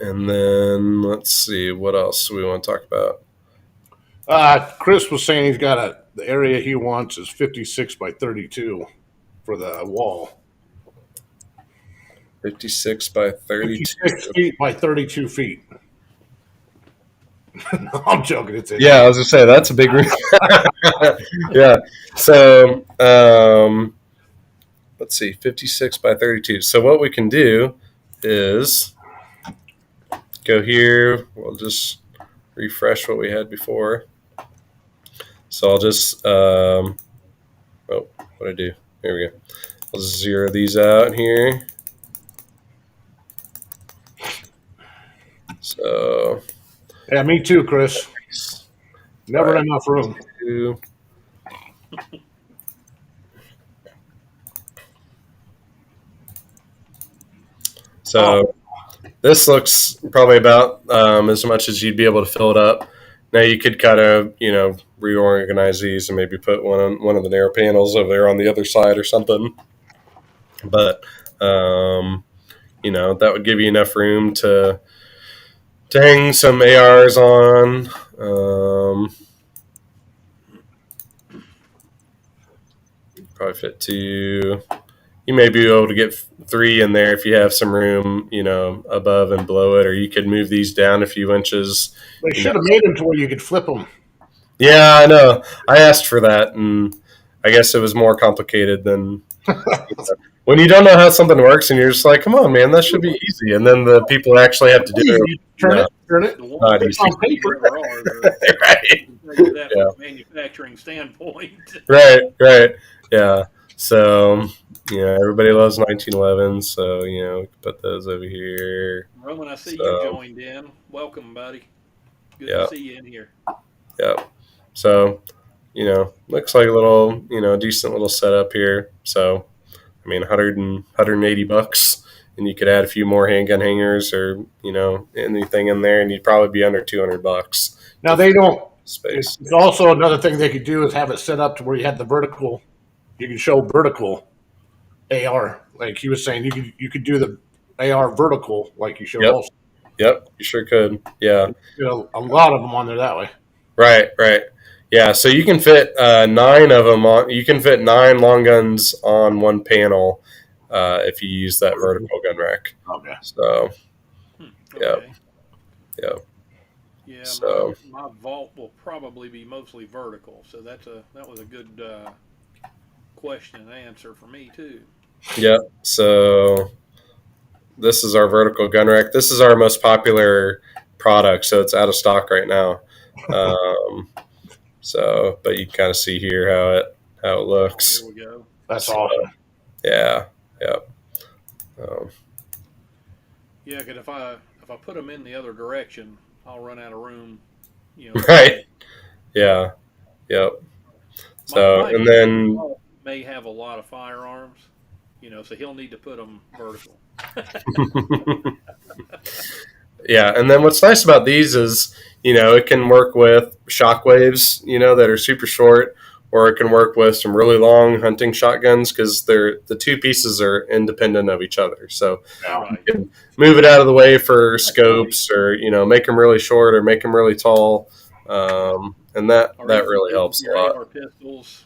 And then let's see, what else we want to talk about? Chris was saying he's got the area he wants is 56 by 32 for the wall. 56 by 32. 56 feet by 32 feet. No, I'm joking. It's I was gonna say that's a big room. Yeah. So let's see, 56 by 32. So what we can do is go here. We'll just refresh what we had before. So I'll just what I do? Here we go. I'll just zero these out here. So yeah, me too, Chris. Never enough room. So this looks probably about as much as you'd be able to fill it up. Now you could kind of, reorganize these and maybe put one of the narrow panels over there on the other side or something. But that would give you enough room to hang some ARs on. Probably fit two. You may be able to get 3 in there if you have some room, above and below it, or you could move these down a few inches. They should have made them to where you could flip them. Yeah, I know. I asked for that, and I guess it was more complicated than when you don't know how something works, and you're just like, "Come on, man, that should be easy." And then the people actually have to do it. Turn it. Not easy. On paper. Right. That from a manufacturing standpoint. Right. Yeah. So, everybody loves 1911, so, we can put those over here. Roman, I see you joined in. Welcome, buddy. Good to see you in here. Yeah. So, looks like a little, decent little setup here. So, 180 bucks, and you could add a few more handgun hangers or, anything in there, and you'd probably be under 200 bucks. Now they don't. Space. It's also another thing they could do is have it set up to where you had the vertical. You can show vertical AR, like he was saying. You could do the AR vertical, like you showed. Yep. Also. Yep, you sure could. Yeah. A lot of them on there that way. Right. Yeah, so you can fit 9 of them on. You can fit 9 long guns on one panel if you use that vertical gun rack. Okay. So, Okay. yeah. Yeah, So my vault will probably be mostly vertical, so that was a good question and answer for me too. Yeah. So this is our vertical gun rack. This is our most popular product, so it's out of stock right now. But you can kind of see here how it looks. Here we go. That's awesome. Yeah. Yeah, because if I put them in the other direction, I'll run out of room. Right. Yeah. Yep. So my and then may have a lot of firearms, so he'll need to put them vertical. Yeah, and then what's nice about these is, it can work with shockwaves, that are super short, or it can work with some really long hunting shotguns because the two pieces are independent of each other. So you can move it out of the way for scopes, or make them really short or make them really tall, and that really helps a lot. AR pistols,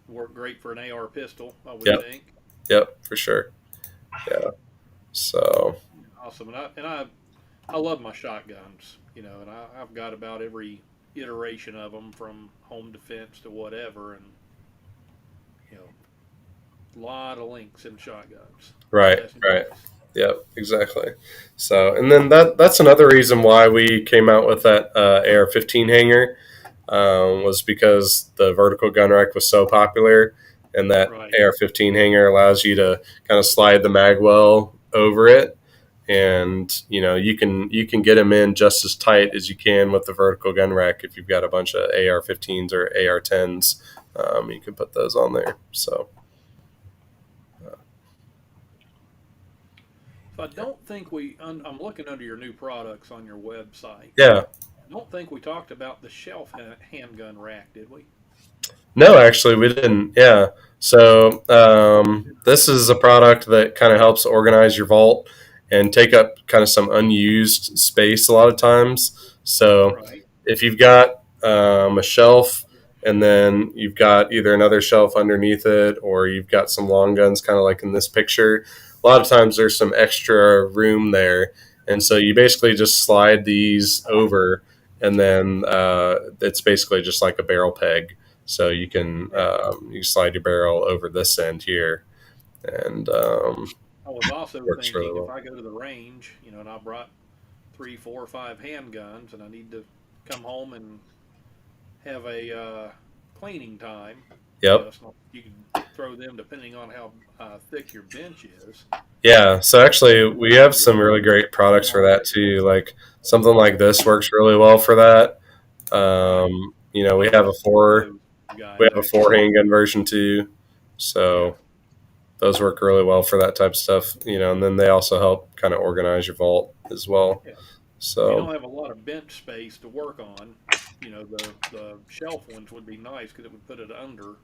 work great for an AR pistol, I would think. Yep, for sure. Yeah. So awesome, and I love my shotguns, and I've got about every iteration of them from home defense to whatever, and a lot of links in shotguns. Right. Yep, exactly. So, and then that's another reason why we came out with that AR-15 hanger, was because the vertical gun rack was so popular, and that AR-15 hanger allows you to kind of slide the mag well over it. and you can get them in just as tight as you can with the vertical gun rack. If you've got a bunch of AR-15s or AR-10s, you can put those on there. So I don't think I'm looking under your new products on your website. yeah. I don't think we talked about the shelf handgun rack, did we? No, actually, we didn't. Yeah. So this is a product that kind of helps organize your vault and take up kind of some unused space a lot of times. So Right. if you've got a shelf and then you've got either another shelf underneath it or you've got some long guns, kind of like in this picture, a lot of times there's some extra room there. And so you basically just slide these over, and then it's basically just like a barrel peg. So you slide your barrel over this end here, and I was also works really thinking if well. I go to the range, and I brought 3, 4, or 5 handguns, and I need to come home and have a cleaning time. Yep. You can throw them depending on how thick your bench is. Yeah. So actually, we have some really great products for that too. Like something like this works really well for that. We have a four handgun version too. So those work really well for that type of stuff. And then they also help kind of organize your vault as well. Yeah. So you don't have a lot of bench space to work on. The shelf ones would be nice because it would put it under.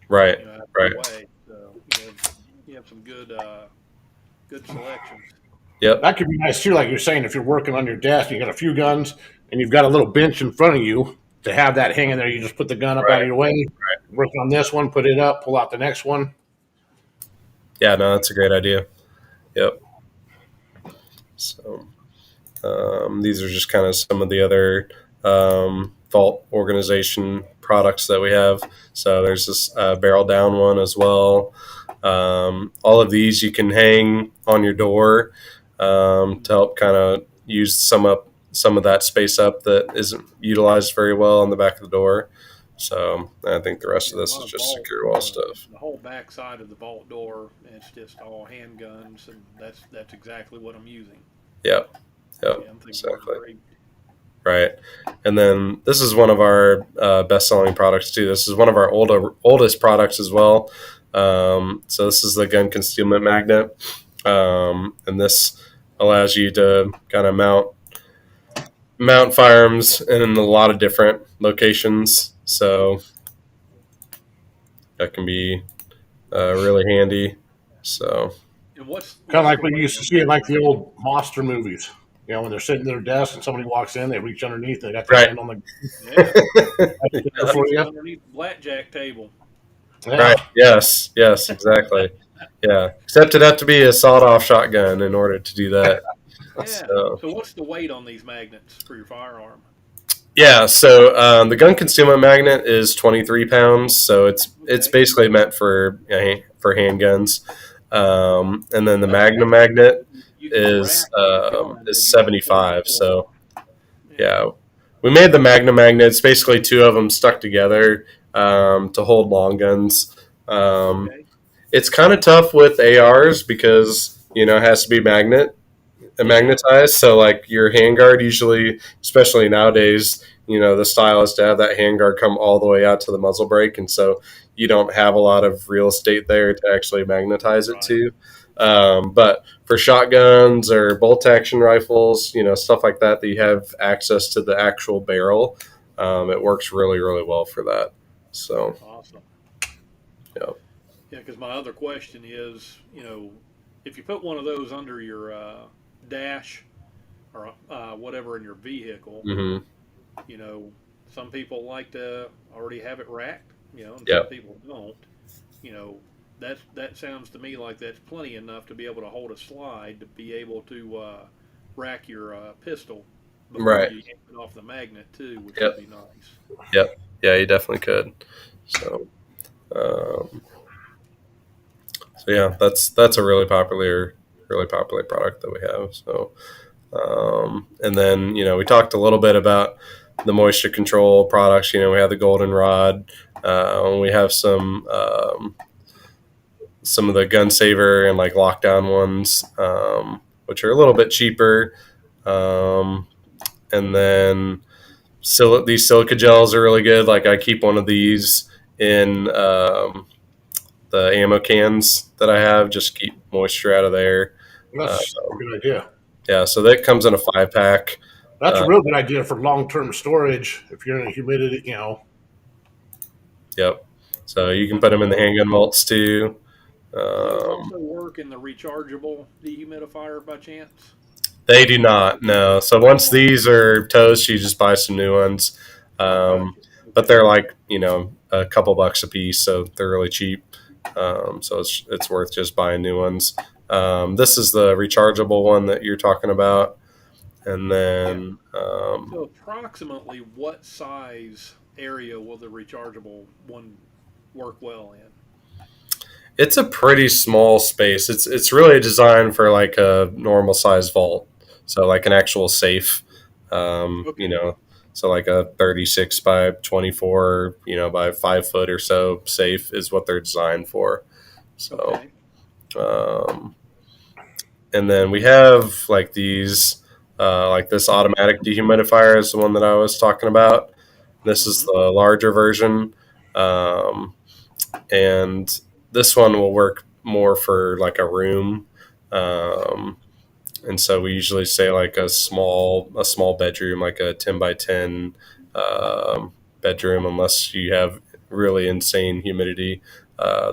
right. Out of Right. the way. So you have some good selections. Yep. That could be nice too, like you're saying, if you're working on your desk, you got a few guns, and you've got a little bench in front of you to have that hanging there. You just put the gun up out of Right. your way, work on this one, put it up, pull out the next one. Yeah. No, that's a great idea. Yep. So these are just kind of some of the other vault organization products that we have. So there's this barrel down one as well. All of these you can hang on your door to help kind of use some of that space up that isn't utilized very well on the back of the door. So I think the rest of this is just secure wall stuff. The whole back side of the vault door, it's just all handguns, and that's exactly what I'm using. Yep. Yep. I'm thinking Exactly. great. Right. And then this is one of our best-selling products too. This is one of our oldest products as well. So this is the gun concealment magnet, and this allows you to kind of mount firearms in a lot of different locations. So that can be really handy. So And what's Kind of like the we weight used to on see in these like the magnets? old monster movies. When they're sitting at their desk and somebody walks in, they reach underneath, they got their right. hand on the Yeah, there for you. underneath the blackjack table. Right. Yeah. Yes. Yes. Exactly. Yeah. Except it'd have to be a sawed-off shotgun in order to do that. Yeah. So So what's the weight on these magnets for your firearm? yeah. So the gun concealment magnet is 23 pounds. So it's basically meant for handguns. And then the Magnum magnet You can is rack your gun and is you can 75. pull So it. yeah, we made the Magnum magnets basically two of them stuck together to hold long guns. Okay. It's kind of tough with ARs because it has to be magnetized. So like your handguard usually, especially nowadays, the style is to have that handguard come all the way out to the muzzle brake, and so you don't have a lot of real estate there to actually magnetize it Right. to. But for shotguns or bolt action rifles, stuff like that you have access to the actual barrel, it works really, really well for that. So Awesome. yeah. Yeah, because my other question is, if you put one of those under your dash or whatever in your vehicle, hmm some people like to already have it racked, and Yeah. some people don't. That sounds to me like that's plenty enough to be able to hold a slide to be able to rack your pistol before Right. you yank it off the magnet too, which Yep. would be nice. Yep. Yeah, you definitely could. So, um, so yeah, that's a really popular product that we have. So, and then we talked a little bit about the moisture control products. We have the goldenrod. We have some of the gun saver and like LockDown ones. which are a little bit cheaper. And then these silica gels are really good. Like I keep one of these in the ammo cans that I have, just keep moisture out of there. That's a good idea. Yeah, so that comes in a 5-pack. That's a real good idea for long-term storage if you're in a humidity, Yep. So you can put them in the handgun vaults too. Do those also work in the rechargeable dehumidifier by chance? They do not, no. So once these are toast, you just buy some new ones. But they're like, a couple bucks a piece, so they're really cheap. So it's worth just buying new ones. This is the rechargeable one that you're talking about. And then... so approximately what size area will the rechargeable one work well in? It's a pretty small space. It's really designed for like a normal size vault. So like an actual safe, so like a 36 by 24, by 5 foot or so safe is what they're designed for. So, and then we have like these, like this automatic dehumidifier is the one that I was talking about. This is the larger version. And this one will work more for like a room. And so we usually say like a small bedroom, like a 10 by 10 bedroom, unless you have really insane humidity.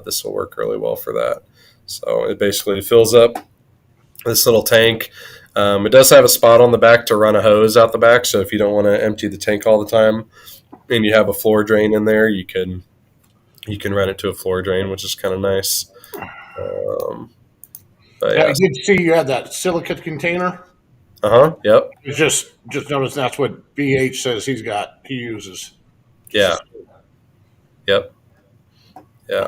This will work really well for that. So it basically fills up this little tank. It does have a spot on the back to run a hose out the back. So if you don't want to empty the tank all the time and you have a floor drain in there, you can run it to a floor drain, which is kind of nice. I did see you had that silica container. Yep. It's just noticed that's what BH says he uses. Yeah. Yep. Yeah.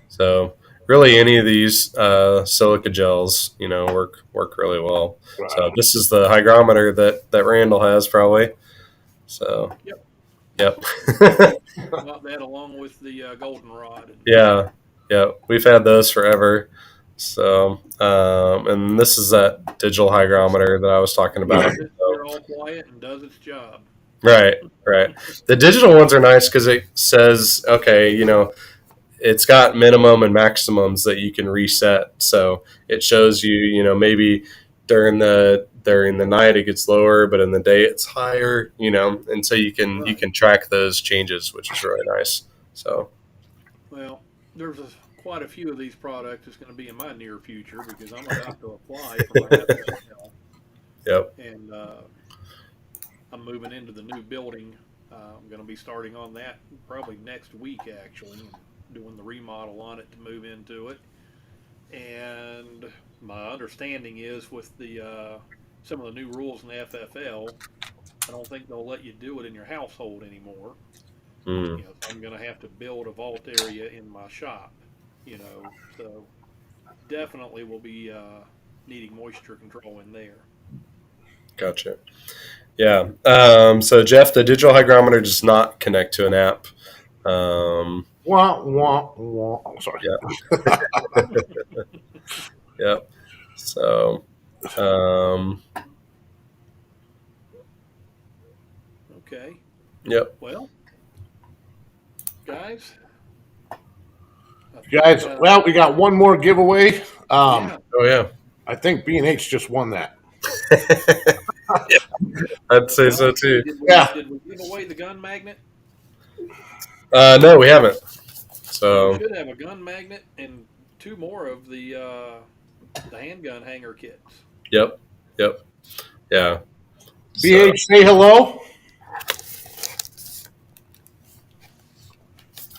So really, any of these silica gels, work really well. Right. So this is the hygrometer that Randall has probably. So. Yep. Got that along with the goldenrod. Yeah. We've had those forever. So, and this is that digital hygrometer that I was talking about. They're all quiet and does its job. Right. The digital ones are nice because it says, okay, it's got minimum and maximums that you can reset. So it shows you, maybe during the night it gets lower, but in the day it's higher, and so you can track those changes, which is really nice. So, well, there's quite a few of these products that's going to be in my near future because I'm about to apply for my FFL. Yep. And I'm moving into the new building. I'm going to be starting on that probably next week, actually, doing the remodel on it to move into it. And my understanding is with the some of the new rules in the FFL, I don't think they'll let you do it in your household anymore. So I'm going to have to build a vault area in my shop. So definitely will be needing moisture control in there. Gotcha. Yeah. So Jeff, the digital hygrometer does not connect to an app. Sorry. Yeah. Yep. So. Okay. Yep. Well, guys. Well, we got one more giveaway. Oh yeah. I think B&H just won that. I'd say so too. Did we give away the gun magnet? No, we haven't. So we should have a gun magnet and 2 more of the handgun hanger kits. Yep. Yeah. BH, say hello.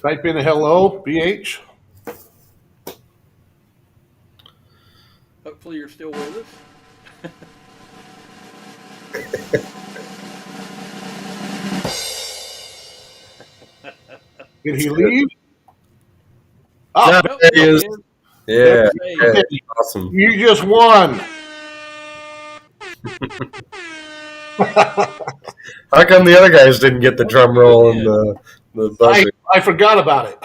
Type in a hello, BH. Hopefully you're still with us. Did he leave? Oh, there he is. Yeah. Okay. Awesome. You just won. How come the other guys didn't get the drum roll and the buzzer? I forgot about it.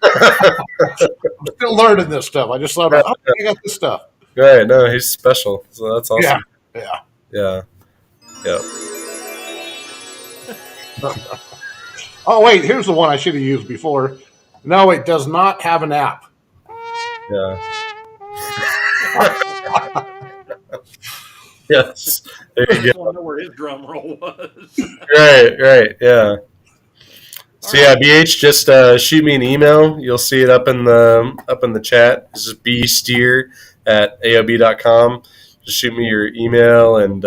I'm still learning this stuff. I just thought about, I got this stuff. Right. No, he's special. So that's awesome. Yeah. Yeah. Yep. Oh, wait, here's the one I should have used before. No, it does not have an app. Yeah. Yes. There I you just go. want to know where his drum roll was. Right. Yeah. So All yeah, right. BH, just shoot me an email. You'll see it up in the chat. This is bsteer@aob.com. Just shoot me your email and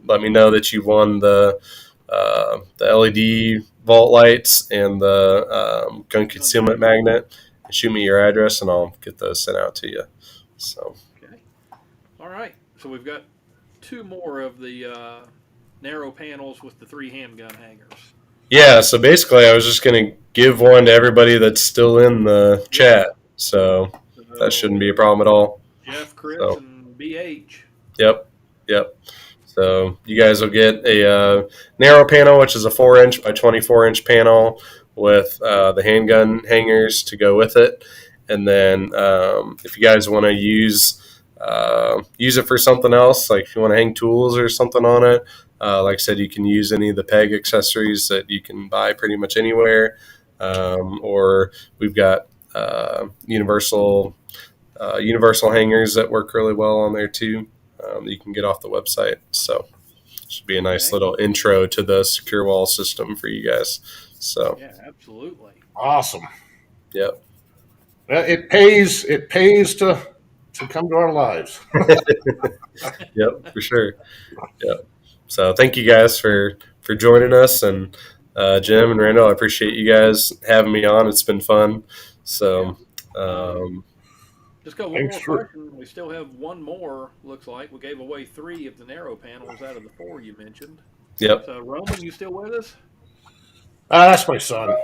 let me know that you won the LED vault lights and the gun concealment magnet. And shoot me your address, and I'll get those sent out to you. So Okay. All right. So we've got two more of the narrow panels with the 3 handgun hangers. yeah, so basically, I was just gonna give one to everybody that's still in the chat. So that shouldn't be a problem at all. Jeff, Chris, So and BH. yep. So you guys will get a narrow panel, which is a 4-inch by 24-inch panel with the handgun hangers to go with it. And then if you guys want to use it for something else, like if you want to hang tools or something on it, like I said, you can use any of the peg accessories that you can buy pretty much anywhere. Or we've got universal hangers that work really well on there too. That you can get off the website. So it should be a nice little intro to the secure wall system for you guys. So yeah, absolutely awesome. Yep. It pays to come to our lives. Yep, for sure. Yep. So thank you guys for joining us, and Jim and Randall, I appreciate you guys having me on. It's been fun. So. Just got one more question. We still have one more. Looks like we gave away 3 of the narrow panels out of the 4 you mentioned. Yep. So Roman, you still with us? That's my son.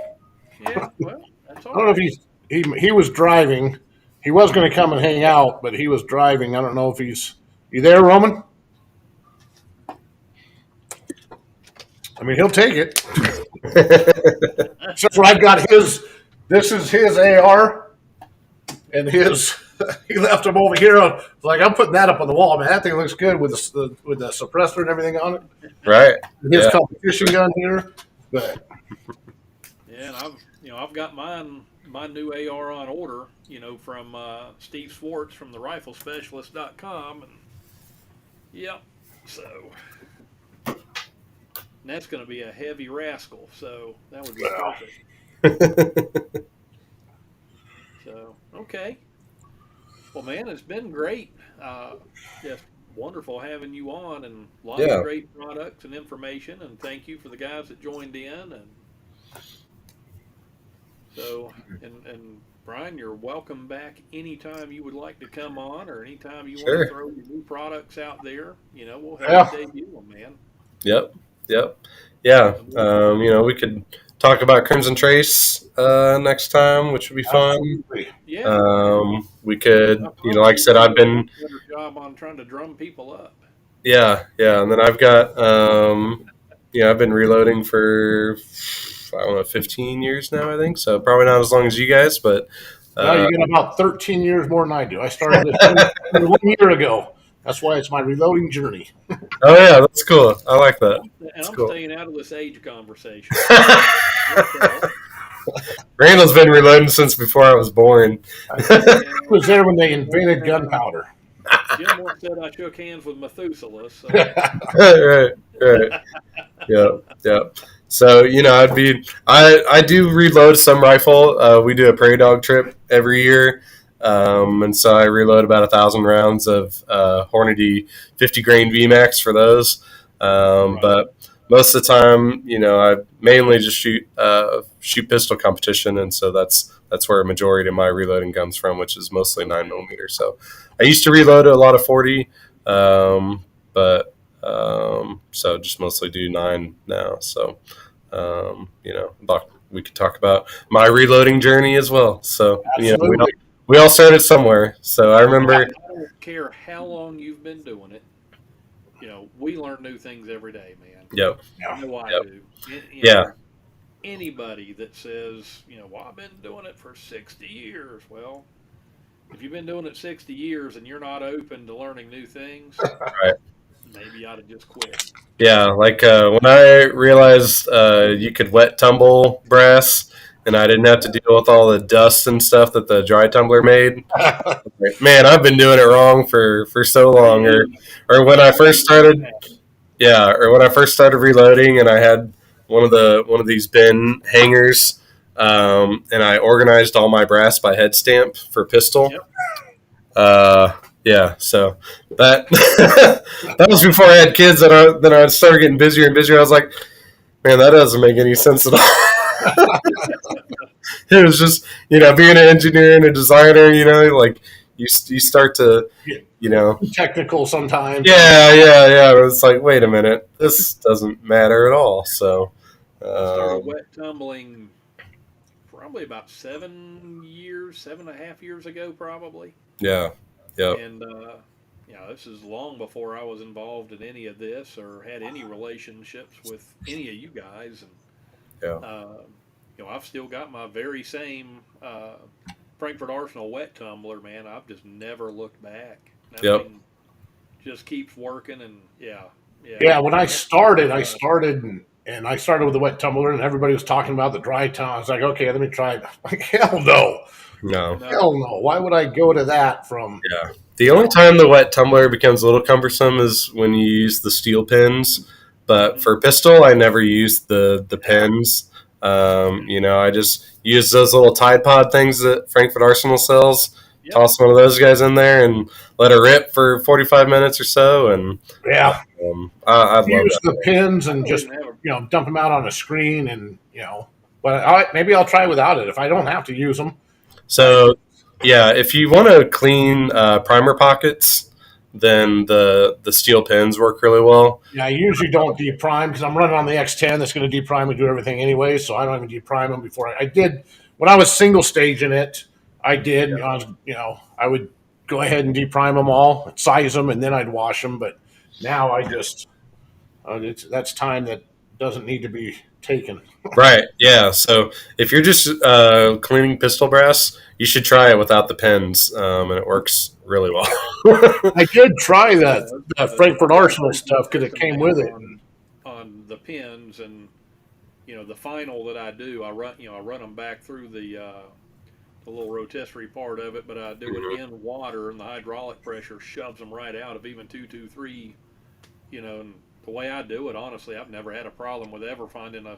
Yeah. Well, that's all I don't know if he was driving. He was going to come and hang out, but he was driving. I don't know if he's. You there, Roman? I mean, he'll take it. Except for I've got his. This is his AR, and his. He left him over here. Like, I'm putting that up on the wall, man. That thing looks good with the suppressor and everything on it. Right. His competition gun here, but yeah, and I've got my new AR on order. From Steve Swartz from the RifleSpecialist.com, and yep. So and that's going to be a heavy rascal. So that would be perfect. So okay. Well, man, it's been great. Just wonderful having you on, and lots of great products and information. And thank you for the guys that joined in. And so, and Brian, you're welcome back anytime you would like to come on, or anytime you want to throw your new products out there. We'll help you debut them, man. Yep. Yeah. We could talk about Crimson Trace next time, which would be fun. Yeah. We could, like I said, I've been better job on trying to drum people up. Yeah, and then I've got, I've been reloading for 15 years now, I think. So probably not as long as you guys, but you get about 13 years more than I do. I started this 1 year ago. That's why it's my reloading journey. Oh yeah, that's cool. I like that. And that's I'm cool. staying out of this age conversation. Randall's been reloading since before I was born. I was there when they invented gunpowder. Jim once said I shook hands with Methuselah. So. Right. Yeah. So I do reload some rifle. We do a prairie dog trip every year. And so I reload about 1,000 rounds of Hornady 50 grain VMAX for those. But most of the time, I mainly just shoot pistol competition, and so that's where a majority of my reloading comes from, which is mostly 9mm. So I used to reload a lot of 40, but so just mostly do 9 now. So we could talk about my reloading journey as well. So we all started somewhere. So I remember. I don't care how long you've been doing it. We learn new things every day, man. Yep. I know I do. Anybody that says, I've been doing it for 60 years. Well, if you've been doing it 60 years and you're not open to learning new things, Right. maybe you ought to just quit. Yeah, like when I realized you could wet tumble brass, and I didn't have to deal with all the dust and stuff that the dry tumbler made. Like, man, I've been doing it wrong for so long. Or when I first started, yeah, or when I first started reloading, and I had one of these bin hangers, and I organized all my brass by head stamp for pistol. Yep. Yeah, so that that was before I had kids. Then I started getting busier and busier. I was like, man, that doesn't make any sense at all. It was just, being an engineer and a designer, like you start to, Technical sometimes. yeah. It's like, wait a minute, this doesn't matter at all. So, I started wet tumbling probably about 7.5 years ago, probably. yeah, yep, And, this is long before I was involved in any of this or had any relationships with any of you guys. And, yeah, I've still got my very same Frankfurt Arsenal wet tumbler, man. I've just never looked back. Yep. Just keeps working, and yeah. Yeah, when I started and I started with the wet tumbler, and everybody was talking about the dry tumbler. I was like, okay, let me try it. Like, hell no. no. Hell no. Why would I go to that from? Yeah. The only time the wet tumbler becomes a little cumbersome is when you use the steel pins. But for pistol, I never use the pins. I just use those little Tide Pod things that Frankfurt Arsenal sells. Yep. Toss one of those guys in there and let it rip for 45 minutes or so. And Yeah. I love Use that. the pins and just, dump them out on a screen and, but maybe I'll try without it if I don't have to use them. So, yeah, if you want to clean primer pockets, then the steel pins work really well. Yeah, I usually don't deprime because I'm running on the X10 that's going to deprime and do everything anyway, so I don't even deprime them before I did. When I was single staging it, I did. Yeah. I would go ahead and deprime them all, size them, and then I'd wash them. But now I just that's time that doesn't need to be taken. Right. Yeah. So if you're just cleaning pistol brass, you should try it without the pins, and it works really well. I did try the Frankfurt Arsenal stuff because it came with it. On the pins, and the final that I do, I run them back through the little rotisserie part of it, but I do it in water, and the hydraulic pressure shoves them right out of even 223. And the way I do it, honestly, I've never had a problem with ever finding a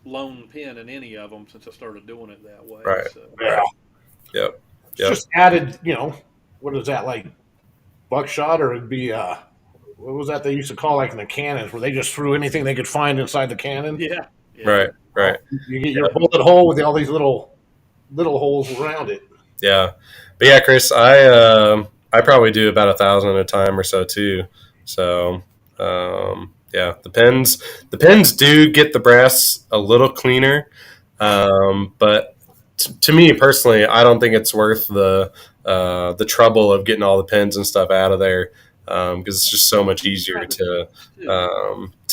lone pin in any of them since I started doing it that way. Right. So. Yeah. Yep. It's just added, what is that, like buckshot, or it'd be what was that they used to call like in the cannons where they just threw anything they could find inside the cannon? Yeah. Right. You get your bullet hole with all these little holes around it. Yeah. But yeah, Chris, I probably do about 1,000 at a time or so too. So yeah, the pins do get the brass a little cleaner, but to me personally, I don't think it's worth the trouble of getting all the pins and stuff out of there, because it's just so much easier to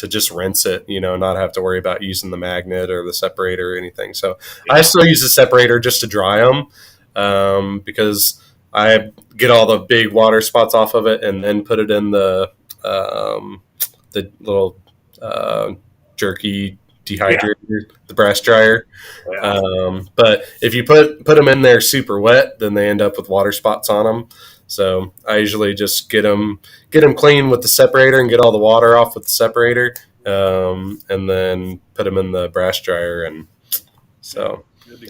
just rinse it, not have to worry about using the magnet or the separator or anything. So I still use the separator just to dry them, because I get all the big water spots off of it and then put it in the little jerky dehydrator, the brass dryer. But if you put them in there super wet, then they end up with water spots on them. So I usually just get them clean with the separator and get all the water off with the separator, and then put them in the brass dryer. And so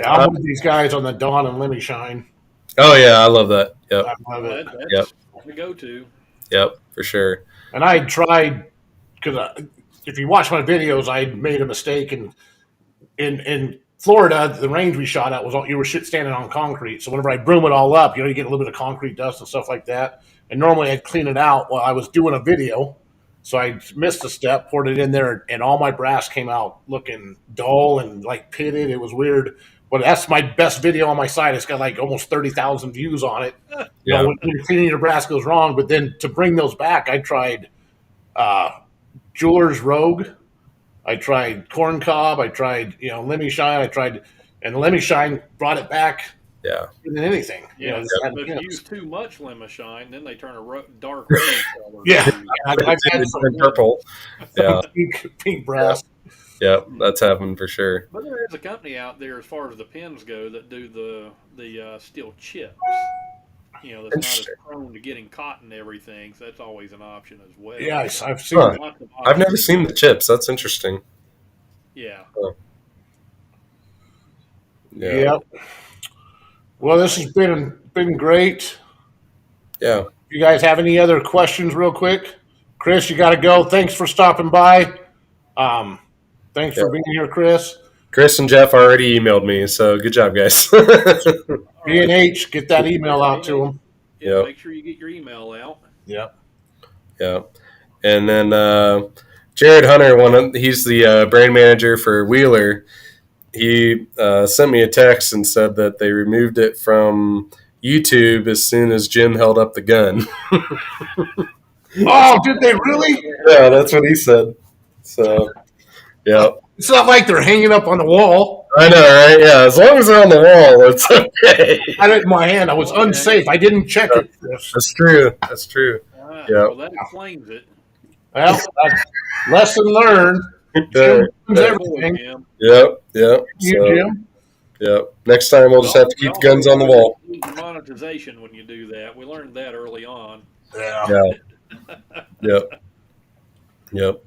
I'm with these guys on the Dawn and Lemmy Shine. Oh yeah, I love that. Yep. I love it. That's the go-to. Yep, for sure. And I tried, because if you watch my videos, I made a mistake. And in Florida, the range we shot at was you were standing on concrete. So whenever I broom it all up, you get a little bit of concrete dust and stuff like that. And normally I'd clean it out while I was doing a video. So I missed a step, poured it in there, and all my brass came out looking dull and like pitted. It was weird. But that's my best video on my site. It's got like almost 30,000 views on it. Yeah. When cleaning your brass goes wrong. But then to bring those back, I tried Jeweler's Rogue. I tried Corn Cob. I tried, Lemmy Shine. And Lemmy Shine brought it back Yeah. than anything. Yeah, Just but having if you pins. use too much lemon shine, then they turn a dark rose color. Yeah. I've It's had in purple. Yeah. pink brass. Yep. That's happened for sure. But there is a company out there, as far as the pins go, that do the steel chips. That's not as Interesting. prone to getting caught and everything. So that's always an option as well. Yes, I've seen Huh. that. Lots of I've never options. seen the chips. That's interesting. Yeah. Yeah. Yep. Well, this has been great. Yeah. You guys have any other questions, real quick? Chris, you got to go. Thanks for stopping by. Thanks for being here, Chris. Chris and Jeff already emailed me, so good job, guys. B&H, get that email out to them. Yeah, Yep. make sure you get your email out. Yep. Yeah. And then Jared Hunter, he's the brand manager for Wheeler. He sent me a text and said that they removed it from YouTube as soon as Jim held up the gun. Oh, did they really? Yeah, that's what he said. So, yeah. It's not like they're hanging up on the wall. I know, right? Yeah, as long as they're on the wall, it's okay. I had it in my hand. I was unsafe. I didn't check it, Chris. That's true. That's true. Yeah. Well, that explains it. Well, lesson learned. Jim learns everything. Jim. Yep. Yep. You, Jim. Yep. Next time we'll just have to keep the guns on the wall. Monetization when you do that. We learned that early on. Yeah. Yeah. Yep. Yep.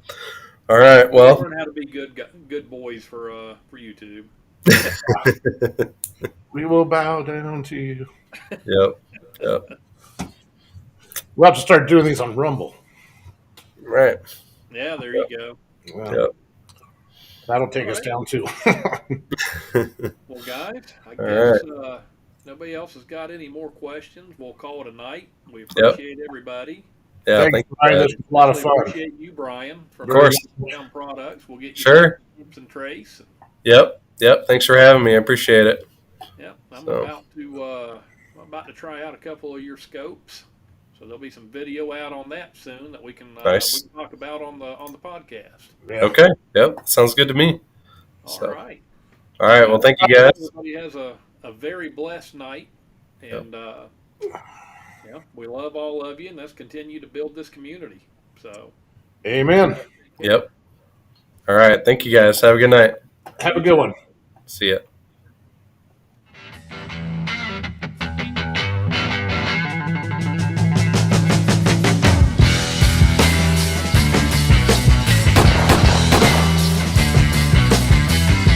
All right. Well, Learn how to be good boys for YouTube. We will bow down to you. Yep. Yep. We'll have to start doing these on Rumble. Right. Yeah, there you go. Well, Yep. that'll take us down too. Well, guys, I All guess nobody else has got any more questions. We'll call it a night. We appreciate everybody. Yeah. Thanks, Brian. This was a lot of fun. Appreciate you, Brian, from Of course. LockDown Products. We'll get you Sure. tips and trace. Yep. Yep. Thanks for having me. I appreciate it. Yeah, I'm So. about to try out a couple of your scopes. So there'll be some video out on that soon that we can Nice. talk about on the podcast. Yeah. Okay. Yep. Sounds good to me. All right. All right. Well, thank you guys. Everybody has a very blessed night, and we love all of you, and let's continue to build this community. So, Amen. Yep. All right. Thank you guys. Have a good night. Have a good one. See ya.